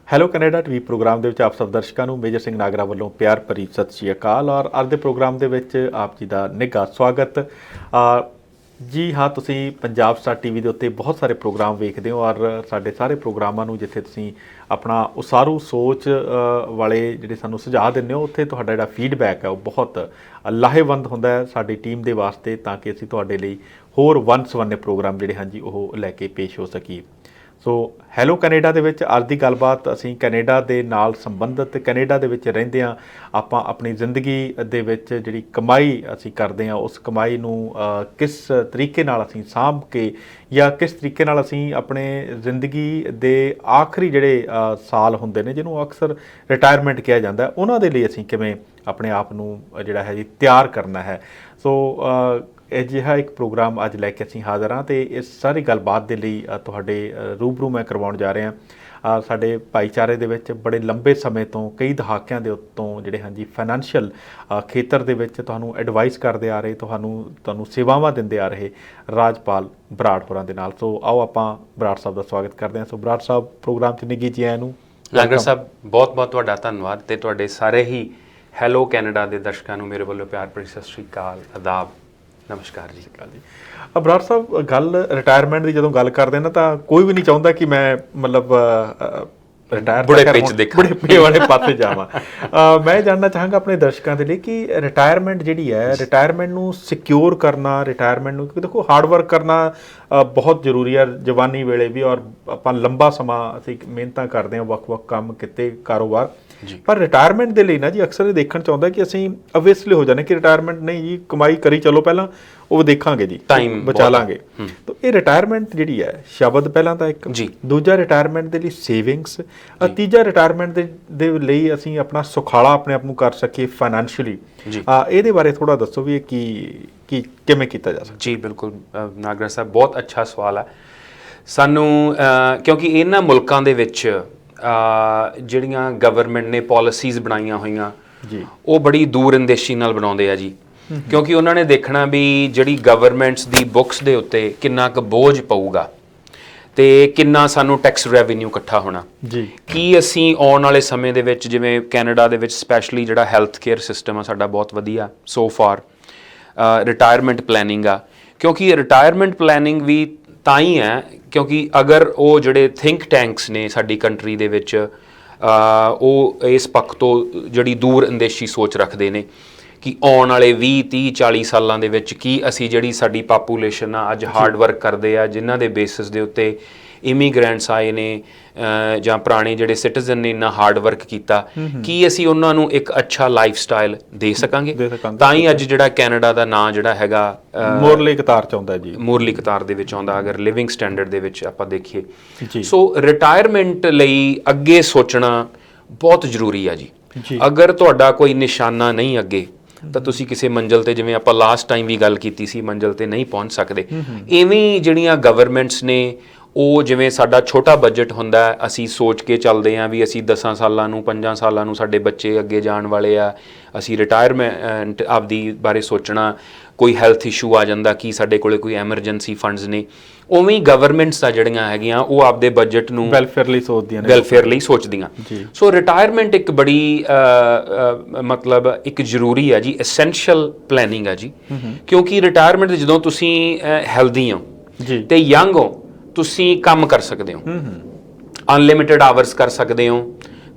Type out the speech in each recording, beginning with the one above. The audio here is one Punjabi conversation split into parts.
ਹੈਲੋ ਕੈਨੇਡਾ ਟੀਵੀ ਪ੍ਰੋਗਰਾਮ ਦੇ ਵਿੱਚ ਆਪ ਸਭ ਦਰਸ਼ਕਾਂ ਨੂੰ ਮੇਜਰ ਸਿੰਘ ਨਾਗਰਾ ਵੱਲੋਂ ਪਿਆਰ ਭਰੀ ਸਤਿ ਸ਼੍ਰੀ ਅਕਾਲ। ਔਰ ਅੱਜ ਦੇ ਪ੍ਰੋਗਰਾਮ ਦੇ ਵਿੱਚ ਆਪ ਜੀ ਦਾ ਨਿੱਘਾ ਸਵਾਗਤ। ਜੀ ਹਾਂ, ਤੁਸੀਂ ਪੰਜਾਬ ਸਟਾਰ ਟੀਵੀ ਦੇ ਉੱਤੇ ਬਹੁਤ ਸਾਰੇ ਪ੍ਰੋਗਰਾਮ ਵੇਖਦੇ ਹੋ ਔਰ ਸਾਡੇ ਸਾਰੇ ਪ੍ਰੋਗਰਾਮਾਂ ਨੂੰ ਜਿੱਥੇ ਤੁਸੀਂ ਆਪਣਾ ਉਸਾਰੂ ਸੋਚ ਵਾਲੇ ਜਿਹੜੇ ਸਾਨੂੰ ਸੁਝਾਅ ਦਿੰਦੇ ਹੋ, ਉੱਥੇ ਤੁਹਾਡਾ ਜਿਹੜਾ ਫੀਡਬੈਕ ਹੈ ਉਹ ਬਹੁਤ ਲਾਹੇਵੰਦ ਹੁੰਦਾ ਹੈ ਸਾਡੀ ਟੀਮ ਦੇ ਵਾਸਤੇ, ਤਾਂ ਕਿ ਅਸੀਂ ਤੁਹਾਡੇ ਲਈ ਹੋਰ ਵੰਨ ਸਵੰਨੇ ਪ੍ਰੋਗਰਾਮ ਜਿਹੜੇ ਹਨ ਜੀ ਉਹ ਲੈ ਕੇ ਪੇਸ਼ ਹੋ ਸਕੀਏ। ਸੋ ਹੈਲੋ ਕੈਨੇਡਾ ਦੇ ਵਿੱਚ ਅੱਜ ਦੀ ਗੱਲਬਾਤ ਅਸੀਂ ਕੈਨੇਡਾ ਦੇ ਨਾਲ ਸੰਬੰਧਿਤ, ਕੈਨੇਡਾ ਦੇ ਵਿੱਚ ਰਹਿੰਦਿਆਂ ਆਪਾਂ ਆਪਣੀ ਜ਼ਿੰਦਗੀ ਦੇ ਵਿੱਚ ਜਿਹੜੀ ਕਮਾਈ ਅਸੀਂ ਕਰਦੇ ਹਾਂ ਉਸ ਕਮਾਈ ਨੂੰ ਕਿਸ ਤਰੀਕੇ ਨਾਲ ਅਸੀਂ ਸਾਂਭ ਕੇ ਜਾਂ ਕਿਸ ਤਰੀਕੇ ਨਾਲ ਅਸੀਂ ਆਪਣੇ ਜ਼ਿੰਦਗੀ ਦੇ ਆਖਰੀ ਜਿਹੜੇ ਸਾਲ ਹੁੰਦੇ ਨੇ, ਜਿਹਨੂੰ ਅਕਸਰ ਰਿਟਾਇਰਮੈਂਟ ਕਿਹਾ ਜਾਂਦਾ, ਉਹਨਾਂ ਦੇ ਲਈ ਅਸੀਂ ਕਿਵੇਂ ਆਪਣੇ ਆਪ ਨੂੰ ਜਿਹੜਾ ਹੈ ਜੀ ਤਿਆਰ ਕਰਨਾ ਹੈ। ਸੋ ਅਜਿਹਾ ਇੱਕ ਪ੍ਰੋਗਰਾਮ ਅੱਜ ਲੈ ਕੇ ਅਸੀਂ ਹਾਜ਼ਰ ਹਾਂ ਅਤੇ ਇਸ ਸਾਰੀ ਗੱਲਬਾਤ ਦੇ ਲਈ ਤੁਹਾਡੇ ਰੂਬਰੂ ਮੈਂ ਕਰਵਾਉਣ ਜਾ ਰਿਹਾ। ਸਾਡੇ ਭਾਈਚਾਰੇ ਦੇ ਵਿੱਚ ਬੜੇ ਲੰਬੇ ਸਮੇਂ ਤੋਂ, ਕਈ ਦਹਾਕਿਆਂ ਦੇ ਉੱਤੋਂ ਜਿਹੜੇ ਹਾਂਜੀ ਫਾਈਨੈਂਸ਼ੀਅਲ ਖੇਤਰ ਦੇ ਵਿੱਚ ਤੁਹਾਨੂੰ ਐਡਵਾਈਸ ਕਰਦੇ ਆ ਰਹੇ, ਤੁਹਾਨੂੰ ਸੇਵਾਵਾਂ ਦਿੰਦੇ ਆ ਰਹੇ ਰਾਜਪਾਲ ਬਰਾੜ ਹੋਰਾਂ ਦੇ ਨਾਲ। ਸੋ ਆਓ ਆਪਾਂ ਬਰਾੜ ਸਾਹਿਬ ਦਾ ਸਵਾਗਤ ਕਰਦੇ ਹਾਂ। ਸੋ ਬਰਾੜ ਸਾਹਿਬ, ਪ੍ਰੋਗਰਾਮ 'ਚ ਨਿੱਘੀ ਜੀ ਆਇਆਂ ਨੂੰ। ਨਾਗਰ ਸਾਹਿਬ, ਬਹੁਤ ਬਹੁਤ ਤੁਹਾਡਾ ਧੰਨਵਾਦ ਅਤੇ ਤੁਹਾਡੇ ਸਾਰੇ ਹੀ ਹੈਲੋ ਕੈਨੇਡਾ ਦੇ ਦਰਸ਼ਕਾਂ ਨੂੰ ਮੇਰੇ ਵੱਲੋਂ ਪਿਆਰ ਭਰੀ ਸਤਿ ਸ਼੍ਰੀ ਅਕਾਲ, ਆਦਾਬ, ਨਮਸਕਾਰ ਜੀ। ਬਰਾੜ ਸਾਹਿਬ, ਗੱਲ ਰਿਟਾਇਰਮੈਂਟ ਦੀ ਜਦੋਂ ਗੱਲ ਕਰਦੇ ਨਾ ਤਾਂ ਕੋਈ ਵੀ ਨਹੀਂ ਚਾਹੁੰਦਾ ਕਿ ਮੈਂ ਮਤਲਬ ਰਿਟਾਇਰ ਬੁਢੇਪੇ ਵਾਲੇ ਪਾਸੇ ਜਾਵਾਂ। ਮੈਂ ਜਾਣਨਾ ਚਾਹਾਂਗਾ ਆਪਣੇ ਦਰਸ਼ਕਾਂ ਦੇ ਲਈ ਕਿ ਰਿਟਾਇਰਮੈਂਟ ਜਿਹੜੀ ਹੈ, ਰਿਟਾਇਰਮੈਂਟ ਨੂੰ ਸਿਕਿਉਰ ਕਰਨਾ, ਰਿਟਾਇਰਮੈਂਟ ਨੂੰ, ਕਿਉਂਕਿ ਦੇਖੋ ਹਾਰਡ ਵਰਕ ਕਰਨਾ ਬਹੁਤ ਜ਼ਰੂਰੀ ਹੈ ਜਵਾਨੀ ਵੇਲੇ ਵੀ, ਔਰ ਆਪਾਂ ਲੰਬਾ ਸਮਾਂ ਅਸੀਂ ਮਿਹਨਤਾਂ ਕਰਦੇ ਹਾਂ, ਵੱਖ-ਵੱਖ ਕੰਮ ਕੀਤੇ, ਕਾਰੋਬਾਰ, ਪਰ ਰਿਟਾਇਰਮੈਂਟ ਦੇ ਲਈ ਨਾ ਜੀ ਅਕਸਰ ਇਹ ਦੇਖਣ 'ਚ ਆਉਂਦਾ ਕਿ ਅਸੀਂ ਅਵੇਸਲੇ ਹੋ ਜਾਂਦੇ ਕਿ ਰਿਟਾਇਰਮੈਂਟ ਨਹੀਂ ਜੀ, ਕਮਾਈ ਕਰੀ ਚਲੋ, ਪਹਿਲਾਂ ਉਹ ਦੇਖਾਂਗੇ ਜੀ, ਟਾਈਮ ਬਚਾ ਲਾਂਗੇ। ਤਾਂ ਇਹ ਰਿਟਾਇਰਮੈਂਟ ਜਿਹੜੀ ਹੈ, ਸ਼ਬਦ ਪਹਿਲਾਂ ਤਾਂ ਇੱਕ, ਦੂਜਾ ਰਿਟਾਇਰਮੈਂਟ ਦੇ ਲਈ ਸੇਵਿੰਗਸ, ਤੀਜਾ ਰਿਟਾਇਰਮੈਂਟ ਦੇ ਲਈ ਅਸੀਂ ਆਪਣਾ ਸੁਖਾਲਾ ਆਪਣੇ ਆਪ ਨੂੰ ਕਰ ਸਕੀਏ ਫਾਈਨੈਂਸ਼ੀਅਲੀ। ਇਹਦੇ ਬਾਰੇ ਥੋੜ੍ਹਾ ਦੱਸੋ ਵੀ ਇਹ ਕਿਵੇਂ ਕੀਤਾ ਜਾ ਸਕਦਾ। ਜੀ ਬਿਲਕੁਲ ਨਾਗਰਾ ਸਾਹਿਬ, ਬਹੁਤ ਅੱਛਾ ਸਵਾਲ ਹੈ। ਸਾਨੂੰ ਕਿਉਂਕਿ ਇਹਨਾਂ ਮੁਲਕਾਂ ਦੇ ਵਿੱਚ ਜਿਹੜੀਆਂ ਗਵਰਨਮੈਂਟ ਨੇ ਪਾਲਿਸੀਜ਼ ਬਣਾਈਆਂ ਹੋਈਆਂ ਜੀ, ਉਹ ਬੜੀ ਦੂਰ ਅੰਦੇਸ਼ੀ ਨਾਲ ਬਣਾਉਂਦੇ ਆ ਜੀ, ਕਿਉਂਕਿ ਉਹਨਾਂ ਨੇ ਦੇਖਣਾ ਵੀ ਜਿਹੜੀ ਗਵਰਨਮੈਂਟਸ ਦੀ ਬੁੱਕਸ ਦੇ ਉੱਤੇ ਕਿੰਨਾ ਕੁ ਬੋਝ ਪਊਗਾ ਅਤੇ ਕਿੰਨਾ ਸਾਨੂੰ ਟੈਕਸ ਰੈਵਨਿਊ ਇਕੱਠਾ ਹੋਣਾ ਜੀ। ਕੀ ਅਸੀਂ ਆਉਣ ਵਾਲੇ ਸਮੇਂ ਦੇ ਵਿੱਚ, ਜਿਵੇਂ ਕੈਨੇਡਾ ਦੇ ਵਿੱਚ ਸਪੈਸ਼ਲੀ ਜਿਹੜਾ ਹੈਲਥ ਕੇਅਰ ਸਿਸਟਮ ਆ ਸਾਡਾ ਬਹੁਤ ਵਧੀਆ ਸੋ ਫਾਰ, ਰਿਟਾਇਰਮੈਂਟ ਪਲੈਨਿੰਗ ਆ, ਕਿਉਂਕਿ ਰਿਟਾਇਰਮੈਂਟ ਪਲੈਨਿੰਗ ਵੀ ਤਾਂ ਹੀ ਹੈ ਕਿਉਂਕਿ ਅਗਰ ਉਹ ਜਿਹੜੇ ਥਿੰਕ ਟੈਂਕਸ ਨੇ ਸਾਡੀ ਕੰਟਰੀ ਦੇ ਵਿੱਚ, ਉਹ ਇਸ ਪੱਖ ਤੋਂ ਜਿਹੜੀ ਦੂਰ ਅੰਦੇਸ਼ੀ ਸੋਚ ਰੱਖਦੇ ਨੇ ਕਿ ਆਉਣ ਵਾਲੇ 20, 30, 40 ਸਾਲਾਂ ਦੇ ਵਿੱਚ ਕੀ ਅਸੀਂ ਜਿਹੜੀ ਸਾਡੀ ਪਾਪੂਲੇਸ਼ਨ ਆ ਅੱਜ ਹਾਰਡ ਵਰਕ ਕਰਦੇ ਆ, ਜਿਨ੍ਹਾਂ ਦੇ ਬੇਸਿਸ ਦੇ ਉੱਤੇ ਇਮੀਗ੍ਰੈਂਟਸ ਆਏ ਨੇ ਜਾਂ ਪੁਰਾਣੇ ਜਿਹੜੇ ਸਿਟੀਜ਼ਨ ਨੇ ਇੰਨਾ ਹਾਰਡ ਵਰਕ ਕੀਤਾ, ਕੀ ਅਸੀਂ ਉਹਨਾਂ ਨੂੰ ਇੱਕ ਅੱਛਾ ਲਾਈਫ ਸਟਾਈਲ ਦੇ ਸਕਾਂਗੇ। ਤਾਂ ਹੀ ਅੱਜ ਜਿਹੜਾ ਕੈਨੇਡਾ ਦਾ ਨਾਂ ਜਿਹੜਾ ਹੈਗਾ ਮੋਰਲੀ ਕਤਾਰ 'ਚ ਆਉਂਦਾ ਜੀ, ਮੋਰਲੀ ਕਤਾਰ ਦੇ ਵਿੱਚ ਆਉਂਦਾ ਅਗਰ ਲਿਵਿੰਗ ਸਟੈਂਡਰਡ ਦੇ ਵਿੱਚ ਆਪਾਂ ਦੇਖੀਏ। ਸੋ ਰਿਟਾਇਰਮੈਂਟ ਲਈ ਅੱਗੇ ਸੋਚਣਾ ਬਹੁਤ ਜ਼ਰੂਰੀ ਆ ਜੀ। ਅਗਰ ਤੁਹਾਡਾ ਕੋਈ ਨਿਸ਼ਾਨਾ ਨਹੀਂ ਅੱਗੇ, ਤਾਂ ਤੁਸੀਂ ਕਿਸੇ ਮੰਜ਼ਿਲ 'ਤੇ, ਜਿਵੇਂ ਆਪਾਂ ਲਾਸਟ ਟਾਈਮ ਵੀ ਗੱਲ ਕੀਤੀ ਸੀ, ਮੰਜ਼ਿਲ 'ਤੇ ਨਹੀਂ ਪਹੁੰਚ ਸਕਦੇ। ਇਵੇਂ ਜਿਹੜੀਆਂ ਗਵਰਨਮੈਂਟਸ ਨੇ, ਉਹ ਜਿਵੇਂ ਸਾਡਾ ਛੋਟਾ ਬਜਟ ਹੁੰਦਾ, ਅਸੀਂ ਸੋਚ ਕੇ ਚੱਲਦੇ ਹਾਂ ਵੀ ਅਸੀਂ 10 ਸਾਲਾਂ ਨੂੰ, 5 ਸਾਲਾਂ ਨੂੰ ਸਾਡੇ ਬੱਚੇ ਅੱਗੇ ਜਾਣ ਵਾਲੇ ਆ, ਅਸੀਂ ਰਿਟਾਇਰਮੈਂਟ ਆਪਦੀ ਬਾਰੇ ਸੋਚਣਾ, ਕੋਈ ਹੈਲਥ ਇਸ਼ੂ ਆ ਜਾਂਦਾ, ਕੀ ਸਾਡੇ ਕੋਲ ਕੋਈ ਐਮਰਜੈਂਸੀ ਫੰਡਸ ਨੇ। ਉਵੇਂ ਹੀ ਗਵਰਨਮੈਂਟਸ ਆ ਜਿਹੜੀਆਂ ਹੈਗੀਆਂ, ਉਹ ਆਪਦੇ ਬਜਟ ਨੂੰ ਵੈਲਫੇਅਰ ਲਈ ਸੋਚਦੀਆਂ। ਸੋ ਰਿਟਾਇਰਮੈਂਟ ਇੱਕ ਬੜੀ ਮਤਲਬ ਇੱਕ ਜ਼ਰੂਰੀ ਹੈ ਜੀ, ਐਸੈਂਸ਼ੀਅਲ ਪਲੈਨਿੰਗ ਹੈ ਜੀ, ਕਿਉਂਕਿ ਰਿਟਾਇਰਮੈਂਟ ਜਦੋਂ ਤੁਸੀਂ ਹੈਲਦੀ ਹੋ ਅਤੇ ਯੰਗ ਹੋ, ਤੁਸੀਂ ਕੰਮ ਕਰ ਸਕਦੇ ਹੋ, ਅਨਲਿਮਿਟਿਡ ਆਵਰਸ ਕਰ ਸਕਦੇ ਹੋ,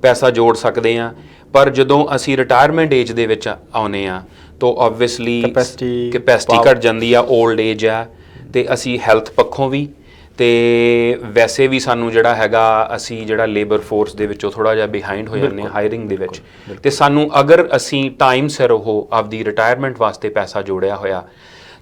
ਪੈਸਾ ਜੋੜ ਸਕਦੇ ਹਾਂ। ਪਰ ਜਦੋਂ ਅਸੀਂ ਰਿਟਾਇਰਮੈਂਟ ਏਜ ਦੇ ਵਿੱਚ ਆਉਂਦੇ ਹਾਂ ਤਾਂ ਓਬਵੀਅਸਲੀ ਕੈਪੈਸਿਟੀ ਘੱਟ ਜਾਂਦੀ ਆ, ਓਲਡ ਏਜ ਆ, ਅਤੇ ਅਸੀਂ ਹੈਲਥ ਪੱਖੋਂ ਵੀ ਅਤੇ ਵੈਸੇ ਵੀ ਸਾਨੂੰ ਜਿਹੜਾ ਹੈਗਾ, ਅਸੀਂ ਜਿਹੜਾ ਲੇਬਰ ਫੋਰਸ ਦੇ ਵਿੱਚੋਂ ਥੋੜ੍ਹਾ ਜਿਹਾ ਬਿਹਾਈਂਡ ਹੋ ਜਾਂਦੇ ਹਾਂ ਹਾਇਰਿੰਗ ਦੇ ਵਿੱਚ। ਅਤੇ ਸਾਨੂੰ ਅਗਰ ਅਸੀਂ ਟਾਈਮ ਸਿਰ ਉਹ ਆਪਦੀ ਰਿਟਾਇਰਮੈਂਟ ਵਾਸਤੇ ਪੈਸਾ ਜੋੜਿਆ ਹੋਇਆ,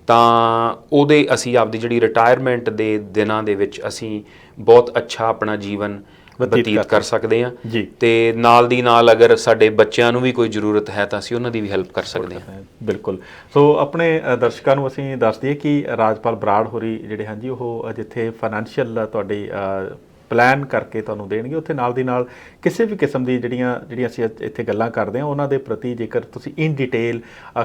ਤਾਂ ਉਹਦੇ ਅਸੀਂ ਆਪਦੀ ਜਿਹੜੀ ਰਿਟਾਇਰਮੈਂਟ ਦੇ ਦਿਨਾਂ ਦੇ ਵਿੱਚ ਅਸੀਂ ਬਹੁਤ ਅੱਛਾ ਆਪਣਾ ਜੀਵਨ ਬਤੀਤ ਕਰ ਸਕਦੇ ਹਾਂ ਜੀ। ਅਤੇ ਨਾਲ ਦੀ ਨਾਲ ਅਗਰ ਸਾਡੇ ਬੱਚਿਆਂ ਨੂੰ ਵੀ ਕੋਈ ਜ਼ਰੂਰਤ ਹੈ ਤਾਂ ਅਸੀਂ ਉਹਨਾਂ ਦੀ ਵੀ ਹੈਲਪ ਕਰ ਸਕਦੇ ਹਾਂ। ਬਿਲਕੁਲ। ਸੋ ਆਪਣੇ ਦਰਸ਼ਕਾਂ ਨੂੰ ਅਸੀਂ ਦੱਸ ਦਈਏ ਕਿ ਰਾਜਪਾਲ ਬਰਾੜ ਹੋਰੀ ਜਿਹੜੇ ਹਨ ਜੀ, ਉਹ ਜਿੱਥੇ ਫਾਈਨੈਂਸ਼ੀਅਲ ਤੁਹਾਡੀ ਪਲਾਨ ਕਰਕੇ ਤੁਹਾਨੂੰ ਦੇਣਗੇ। ਉੱਥੇ ਨਾਲ ਦੀ ਨਾਲ ਕਿਸੇ ਵੀ ਕਿਸਮ ਦੀ ਜਿਹੜੀਆਂ ਅਸੀਂ ਇੱਥੇ ਗੱਲਾਂ ਕਰਦੇ ਹਾਂ ਉਹਨਾਂ ਦੇ ਪ੍ਰਤੀ ਜੇਕਰ ਤੁਸੀਂ ਇਨ ਡਿਟੇਲ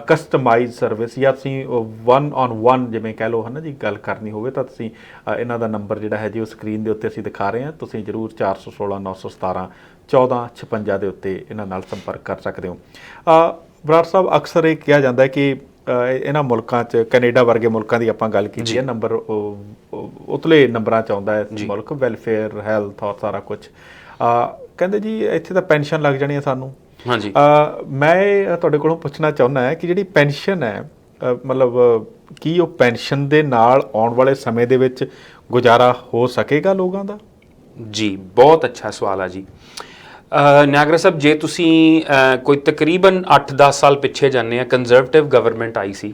ਕਸਟਮਾਈਜ਼ ਸਰਵਿਸ ਜਾਂ ਤੁਸੀਂ 1-on-1 ਜਿਵੇਂ ਕਹਿ ਲਓ ਹੈ ਨਾ ਜੀ ਗੱਲ ਕਰਨੀ ਹੋਵੇ ਤਾਂ ਤੁਸੀਂ ਇਹਨਾਂ ਦਾ ਨੰਬਰ ਜਿਹੜਾ ਹੈ ਜੀ ਉਹ ਸਕਰੀਨ ਦੇ ਉੱਤੇ ਅਸੀਂ ਦਿਖਾ ਰਹੇ ਹਾਂ। ਤੁਸੀਂ ਜ਼ਰੂਰ 416 917 1456 ਦੇ ਉੱਤੇ ਇਹਨਾਂ ਨਾਲ ਸੰਪਰਕ ਕਰ ਸਕਦੇ ਹੋ। ਬਰਾੜ ਸਾਹਿਬ, ਅਕਸਰ ਇਹ ਕਿਹਾ ਜਾਂਦਾ ਹੈ ਕਿ ਇਹਨਾਂ ਮੁਲਕਾਂ 'ਚ ਕੈਨੇਡਾ ਵਰਗੇ ਮੁਲਕਾਂ ਦੀ ਆਪਾਂ ਗੱਲ ਕੀਤੀ ਹੈ, ਨੰਬਰ ਉਤਲੇ ਨੰਬਰਾਂ 'ਚ ਆਉਂਦਾ ਹੈ ਮੁਲਕ, ਵੈਲਫੇਅਰ, ਹੈਲਥ ਔਰ ਸਾਰਾ ਕੁਝ। ਕਹਿੰਦੇ ਜੀ ਇੱਥੇ ਤਾਂ ਪੈਨਸ਼ਨ ਲੱਗ ਜਾਣੀ ਹੈ ਸਾਨੂੰ। ਹਾਂਜੀ, ਮੈਂ ਤੁਹਾਡੇ ਕੋਲੋਂ ਪੁੱਛਣਾ ਚਾਹੁੰਦਾ ਹੈ ਕਿ ਜਿਹੜੀ ਪੈਨਸ਼ਨ ਹੈ ਮਤਲਬ ਕੀ ਉਹ ਪੈਨਸ਼ਨ ਦੇ ਨਾਲ ਆਉਣ ਵਾਲੇ ਸਮੇਂ ਦੇ ਵਿੱਚ ਗੁਜ਼ਾਰਾ ਹੋ ਸਕੇਗਾ ਲੋਕਾਂ ਦਾ? ਜੀ ਬਹੁਤ ਅੱਛਾ ਸਵਾਲ ਆ ਜੀ। ਨਿਆਗਰਾ ਸਾਹਿਬ, ਜੇ ਤੁਸੀਂ ਕੋਈ ਤਕਰੀਬਨ 8-10 ਸਾਲ ਪਿੱਛੇ ਜਾਂਦੇ ਆ, ਕੰਜ਼ਰਵੇਟਿਵ ਗਵਰਨਮੈਂਟ ਆਈ ਸੀ,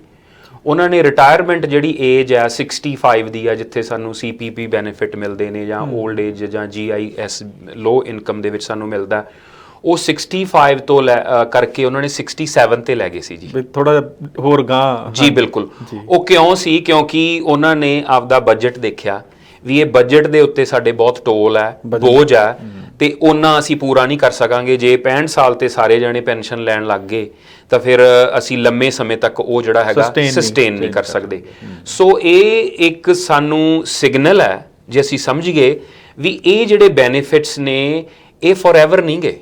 ਉਹਨਾਂ ਨੇ ਰਿਟਾਇਰਮੈਂਟ ਜਿਹੜੀ ਏਜ ਹੈ 65 ਦੀ ਆ, ਜਿੱਥੇ ਸਾਨੂੰ CPP ਬੈਨੀਫਿਟ ਮਿਲਦੇ ਨੇ ਜਾਂ 올ਡ ਏਜ ਜਾਂ GIS ਲੋ ਇਨਕਮ ਦੇ ਵਿੱਚ ਸਾਨੂੰ ਮਿਲਦਾ, ਉਹ 65 ਤੋਂ ਕਰਕੇ ਉਹਨਾਂ ਨੇ 67 ਤੇ ਲੈ ਗਏ ਸੀ ਜੀ। ਥੋੜਾ ਜਿਹਾ ਹੋਰ ਗਾਂ। ਜੀ ਬਿਲਕੁਲ। ਉਹ ਕਿਉਂ ਸੀ? ਕਿਉਂਕਿ ਉਹਨਾਂ ਨੇ ਆਪਦਾ ਬਜਟ ਦੇਖਿਆ ਵੀ ਇਹ ਬਜਟ ਦੇ ਉੱਤੇ ਸਾਡੇ ਬਹੁਤ ਟੋਲ ਹੈ, ਬੋਝ ਹੈ, ਤੇ ਉਹਨਾਂ ਅਸੀਂ ਪੂਰਾ ਨਹੀਂ ਕਰ ਸਕਾਂਗੇ। ਜੇ 65 ਸਾਲ ਤੇ ਸਾਰੇ ਜਣੇ ਪੈਨਸ਼ਨ ਲੈਣ ਲੱਗ ਗਏ ਤਾਂ ਫਿਰ ਅਸੀਂ ਲੰਮੇ ਸਮੇਂ ਤੱਕ ਉਹ ਜਿਹੜਾ ਹੈਗਾ ਸਸਟੇਨ ਨਹੀਂ ਕਰ ਸਕਦੇ। ਸੋ ਇਹ ਇੱਕ ਸਾਨੂੰ ਸਿਗਨਲ ਹੈ, ਜੇ ਅਸੀਂ ਸਮਝ ਗਏ ਵੀ ਇਹ ਜਿਹੜੇ ਬੈਨੀਫਿਟਸ ਨੇ ਇਹ ਫੋਰਐਵਰ ਨਹੀਂ ਗਏ,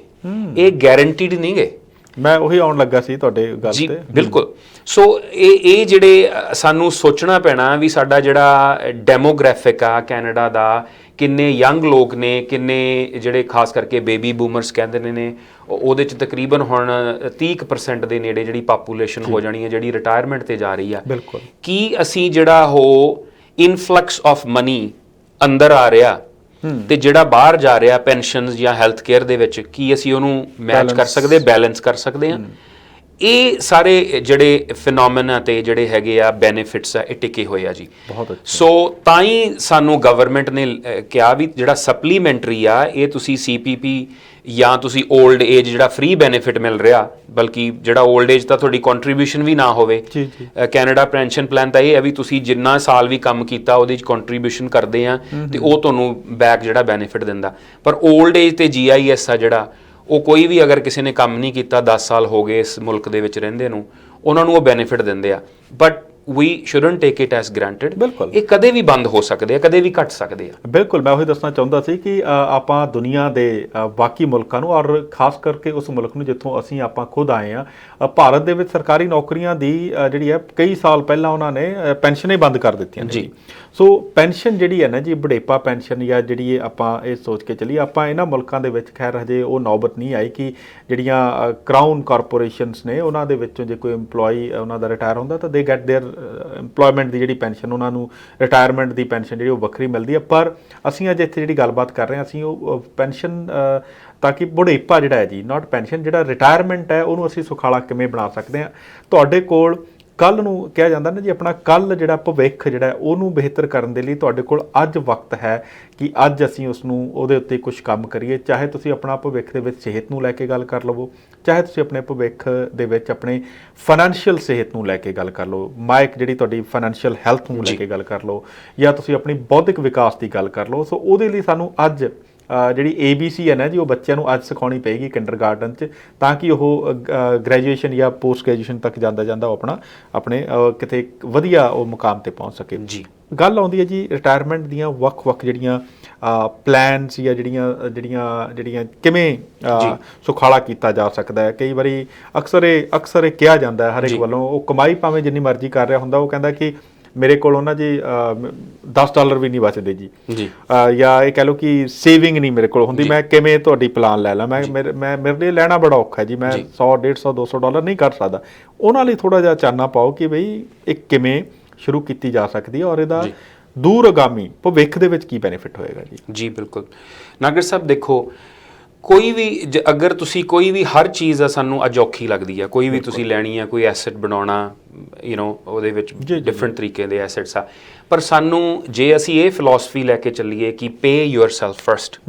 ਇਹ ਗਾਰੰਟੀਡ ਨਹੀਂ ਗਏ। ਮੈਂ ਉਹੀ ਆਉਣ ਲੱਗਾ ਸੀ ਤੁਹਾਡੇ ਗੱਲ ਜੀ ਤੇ। ਬਿਲਕੁਲ। ਸੋ ਇਹ ਜਿਹੜੇ ਸਾਨੂੰ ਸੋਚਣਾ ਪੈਣਾ ਵੀ ਸਾਡਾ ਜਿਹੜਾ ਡੈਮੋਗ੍ਰਾਫਿਕ ਆ ਕੈਨੇਡਾ ਦਾ, ਕਿੰਨੇ ਯੰਗ ਲੋਕ ਨੇ, ਕਿੰਨੇ ਜਿਹੜੇ ਖਾਸ ਕਰਕੇ ਬੇਬੀ ਬੂਮਰਸ ਕਹਿੰਦੇ ਨੇ, ਉਹਦੇ 'ਚ ਤਕਰੀਬਨ ਹੁਣ 30% ਦੇ ਨੇੜੇ ਜਿਹੜੀ ਪਾਪੂਲੇਸ਼ਨ ਹੋ ਜਾਣੀ ਹੈ ਜਿਹੜੀ ਰਿਟਾਇਰਮੈਂਟ ਤੇ ਜਾ ਰਹੀ ਆ। ਬਿਲਕੁਲ। ਕੀ ਅਸੀਂ ਜਿਹੜਾ ਉਹ ਇਨਫਲਕਸ ਆਫ ਮਨੀ ਅੰਦਰ ਆ ਰਿਹਾ ਤੇ ਜਿਹੜਾ ਬਾਹਰ ਜਾ ਰਿਹਾ ਪੈਨਸ਼ਨਸ ਜਾਂ ਹੈਲਥ ਕੇਅਰ ਦੇ ਵਿੱਚ, ਕੀ ਅਸੀਂ ਉਹਨੂੰ ਮੈਚ ਕਰ ਸਕਦੇ, ਬੈਲੈਂਸ ਕਰ ਸਕਦੇ ਹਾਂ? ਇਹ ਸਾਰੇ ਜਿਹੜੇ ਫਿਨੋਮੇਨਾ ਤੇ ਜਿਹੜੇ ਹੈਗੇ ਆ ਬੈਨੀਫਿਟਸ ਆ, ਇਹ ਟਿਕੇ ਹੋਏ ਆ ਜੀ। ਬਹੁਤ ਅੱਛਾ। ਸੋ ਤਾਂ ਹੀ ਸਾਨੂੰ ਗਵਰਨਮੈਂਟ ਨੇ ਕਿਹਾ ਵੀ ਜਿਹੜਾ ਸਪਲੀਮੈਂਟਰੀ ਆ ਇਹ ਤੁਸੀਂ CPP ਜਾਂ ਤੁਸੀਂ 올ਡ ਏਜ ਜਿਹੜਾ ਫ੍ਰੀ ਬੈਨੀਫਿਟ ਮਿਲ ਰਿਹਾ, ਬਲਕਿ ਜਿਹੜਾ 올ਡ ਏਜ ਤਾਂ ਤੁਹਾਡੀ ਕੰਟਰੀਬਿਊਸ਼ਨ ਵੀ ਨਾ ਹੋਵੇ। ਕੈਨੇਡਾ ਪੈਨਸ਼ਨ ਪਲਾਨ ਤਾਂ ਇਹ ਹੈ ਵੀ ਤੁਸੀਂ ਜਿੰਨਾ ਸਾਲ ਵੀ ਕੰਮ ਕੀਤਾ ਉਹਦੇ 'ਚ ਕੰਟਰੀਬਿਊਸ਼ਨ ਕਰਦੇ ਆ ਤੇ ਉਹ ਤੁਹਾਨੂੰ ਬੈਕ ਜਿਹੜਾ ਬੈਨੀਫਿਟ ਦਿੰਦਾ। ਪਰ 올ਡ ਏਜ ਤੇ GIS ਆ ਜਿਹੜਾ, ਉਹ ਕੋਈ ਵੀ ਅਗਰ ਕਿਸੇ ਨੇ ਕੰਮ ਨਹੀਂ ਕੀਤਾ, 10 ਸਾਲ ਹੋ ਗਏ ਇਸ ਮੁਲਕ ਦੇ ਵਿੱਚ ਰਹਿੰਦੇ ਨੂੰ, ਉਹਨਾਂ ਨੂੰ ਉਹ ਬੈਨੀਫਿਟ ਦਿੰਦੇ ਆ। But we shouldn't take it as granted। ਬਿਲਕੁਲ। ਇਹ ਕਦੇ ਵੀ ਬੰਦ ਹੋ ਸਕਦੇ ਆ, ਕਦੇ ਵੀ ਘਟ ਸਕਦੇ ਆ। ਬਿਲਕੁਲ, ਮੈਂ ਉਹੀ ਦੱਸਣਾ ਚਾਹੁੰਦਾ ਸੀ ਕਿ ਆਪਾਂ ਦੁਨੀਆ ਦੇ ਬਾਕੀ ਮੁਲਕਾਂ ਨੂੰ ਔਰ ਖਾਸ ਕਰਕੇ ਉਸ ਮੁਲਕ ਨੂੰ ਜਿੱਥੋਂ ਅਸੀਂ ਆਪਾਂ ਖੁਦ ਆਏ ਆ, ਭਾਰਤ ਦੇ ਵਿੱਚ ਸਰਕਾਰੀ ਨੌਕਰੀਆਂ ਦੀ ਜਿਹੜੀ ਹੈ ਕਈ ਸਾਲ ਪਹਿਲਾਂ ਉਹਨਾਂ ਨੇ ਪੈਨਸ਼ਨਾਂ ਹੀ ਬੰਦ ਕਰ ਦਿੱਤੀਆਂ ਨੇ ਜੀ। ਸੋ ਪੈਨਸ਼ਨ ਜਿਹੜੀ ਹੈ ਨਾ ਜੀ, ਬੁਢੇਪਾ ਪੈਨਸ਼ਨ ਜਾਂ ਜਿਹੜੀ ਆਪਾਂ ਇਹ ਸੋਚ ਕੇ ਚੱਲੀਏ, ਆਪਾਂ ਇਹਨਾਂ ਮੁਲਕਾਂ ਦੇ ਵਿੱਚ ਖੈਰ ਹਜੇ ਉਹ ਨੌਬਤ ਨਹੀਂ ਆਈ ਕਿ ਜਿਹੜੀਆਂ ਕਰਾਊਨ ਕਾਰਪੋਰੇਸ਼ਨਸ ਨੇ ਉਹਨਾਂ ਦੇ ਵਿੱਚੋਂ ਜੇ ਕੋਈ EMPLOYE ਉਹਨਾਂ ਦਾ ਰਿਟਾਇਰ ਹੁੰਦਾ ਤਾਂ ਦੇ ਗੈਟ ਦੇਅਰ EMPLOYMENT ਦੀ ਜਿਹੜੀ ਪੈਨਸ਼ਨ, ਉਹਨਾਂ ਨੂੰ ਰਿਟਾਇਰਮੈਂਟ ਦੀ ਪੈਨਸ਼ਨ ਜਿਹੜੀ ਉਹ ਵੱਖਰੀ ਮਿਲਦੀ ਹੈ। ਪਰ ਅਸੀਂ ਅੱਜ ਇੱਥੇ ਜਿਹੜੀ ਗੱਲਬਾਤ ਕਰ ਰਹੇ ਹਾਂ, ਅਸੀਂ ਉਹ ਪੈਨਸ਼ਨ ਤਾਂ ਕਿ ਬੁਢੇਪਾ ਜਿਹੜਾ ਹੈ ਜੀ, ਨਾਟ ਪੈਨਸ਼ਨ, ਜਿਹੜਾ ਰਿਟਾਇਰਮੈਂਟ ਹੈ ਉਹਨੂੰ ਅਸੀਂ ਸੁਖਾਲਾ ਕਿਵੇਂ ਬਣਾ ਸਕਦੇ ਹਾਂ। ਤੁਹਾਡੇ ਕੋਲ ਕੱਲ੍ਹ ਨੂੰ ਕਿਹਾ ਜਾਂਦਾ ਨਾ ਜੀ, ਆਪਣਾ ਕੱਲ੍ਹ ਜਿਹੜਾ ਭਵਿੱਖ ਜਿਹੜਾ ਉਹਨੂੰ ਬਿਹਤਰ ਕਰਨ ਦੇ ਲਈ ਤੁਹਾਡੇ ਕੋਲ ਅੱਜ ਵਕਤ ਹੈ ਕਿ ਅੱਜ ਅਸੀਂ ਉਸ ਨੂੰ ਉਹਦੇ ਉੱਤੇ ਕੁਝ ਕੰਮ ਕਰੀਏ। ਚਾਹੇ ਤੁਸੀਂ ਆਪਣਾ ਭਵਿੱਖ ਦੇ ਵਿੱਚ ਸਿਹਤ ਨੂੰ ਲੈ ਕੇ ਗੱਲ ਕਰ ਲਵੋ, ਚਾਹੇ ਤੁਸੀਂ ਆਪਣੇ ਭਵਿੱਖ ਦੇ ਵਿੱਚ ਆਪਣੇ ਫਾਈਨੈਂਸ਼ੀਅਲ ਸਿਹਤ ਨੂੰ ਲੈ ਕੇ ਗੱਲ ਕਰ ਲਓ, ਮਾਇਕ ਜਿਹੜੀ ਤੁਹਾਡੀ ਫਾਈਨੈਂਸ਼ੀਅਲ ਹੈਲਥ ਨੂੰ ਲੈ ਕੇ ਗੱਲ ਕਰ ਲਓ, ਜਾਂ ਤੁਸੀਂ ਆਪਣੀ ਬੌਧਿਕ ਵਿਕਾਸ ਦੀ ਗੱਲ ਕਰ ਲਓ। ਸੋ ਉਹਦੇ ਲਈ ਸਾਨੂੰ ਅੱਜ ਜਿਹੜੀ ABC ਹੈ ਨਾ ਜੀ, ਉਹ ਬੱਚਿਆਂ ਨੂੰ ਅੱਜ ਸਿਖਾਉਣੀ ਪਏਗੀ ਕਿੰਡਰਗਾਰਟਨ 'ਚ, ਤਾਂ ਕਿ ਉਹ ਗ੍ਰੈਜੂਏਸ਼ਨ ਜਾਂ ਪੋਸਟ ਗ੍ਰੈਜੂਏਸ਼ਨ ਤੱਕ ਜਾਂਦਾ ਉਹ ਆਪਣੇ ਕਿਤੇ ਵਧੀਆ ਉਹ ਮੁਕਾਮ 'ਤੇ ਪਹੁੰਚ ਸਕੇ ਜੀ। ਗੱਲ ਆਉਂਦੀ ਹੈ ਜੀ ਰਿਟਾਇਰਮੈਂਟ ਦੀਆਂ ਵੱਖ-ਵੱਖ ਜਿਹੜੀਆਂ ਪਲਾਨਸ ਜਾਂ ਜਿਹੜੀਆਂ ਕਿਵੇਂ ਸੁਖਾਲਾ ਕੀਤਾ ਜਾ ਸਕਦਾ ਹੈ। ਕਈ ਵਾਰੀ ਅਕਸਰ ਇਹ ਕਿਹਾ ਜਾਂਦਾ ਹੈ ਹਰ ਇੱਕ ਵੱਲੋਂ, ਉਹ ਕਮਾਈ ਭਾਵੇਂ ਜਿੰਨੀ ਮਰਜ਼ੀ ਕਰ ਰਿਹਾ ਹੁੰਦਾ, ਉਹ ਕਹਿੰਦਾ ਕਿ ਮੇਰੇ ਕੋਲ ਉਹਨਾਂ ਜੀ $10 ਵੀ ਨਹੀਂ ਬਚਦੇ ਜੀ, ਜਾਂ ਇਹ ਕਹਿ ਲਓ ਕਿ ਸੇਵਿੰਗ ਨਹੀਂ ਮੇਰੇ ਕੋਲ ਹੁੰਦੀ, ਮੈਂ ਕਿਵੇਂ ਤੁਹਾਡੀ ਪਲਾਨ ਲੈ ਲਾਂ, ਮੇਰੇ ਲਈ ਲੈਣਾ ਬੜਾ ਔਖਾ ਜੀ, ਮੈਂ $100, $150, $200 ਨਹੀਂ ਕਰ ਸਕਦਾ। ਉਹਨਾਂ ਲਈ ਥੋੜ੍ਹਾ ਜਿਹਾ ਚਾਨਣਾ ਪਾਓ ਕਿ ਬਈ ਇਹ ਕਿਵੇਂ ਸ਼ੁਰੂ ਕੀਤੀ ਜਾ ਸਕਦੀ ਹੈ ਔਰ ਇਹਦਾ ਦੂਰ ਅਗਾਮੀ ਭਵਿੱਖ ਦੇ ਵਿੱਚ ਕੀ ਬੈਨੀਫਿਟ ਹੋਏਗਾ ਜੀ। ਜੀ ਬਿਲਕੁਲ। ਨਾਗਰ ਸਾਹਿਬ ਦੇਖੋ, ਕੋਈ ਵੀ ਅਗਰ ਤੁਸੀਂ ਕੋਈ ਵੀ ਹਰ ਚੀਜ਼ ਆ ਸਾਨੂੰ ਅੱਜ ਔਖੀ ਲੱਗਦੀ ਆ, ਕੋਈ ਵੀ ਤੁਸੀਂ ਲੈਣੀ ਆ, ਕੋਈ ਐਸੈਟ ਬਣਾਉਣਾ, ਉਹਦੇ ਵਿੱਚ ਡਿਫਰੈਂਟ ਤਰੀਕੇ ਦੇ ਐਸੈਟਸ ਆ। ਪਰ ਸਾਨੂੰ ਜੇ ਅਸੀਂ ਇਹ ਫਿਲਾਸਫੀ ਲੈ ਕੇ ਚੱਲੀਏ ਕਿ ਪੇ ਯੂਅਰਸੈਲਫ ਫਰਸਟ,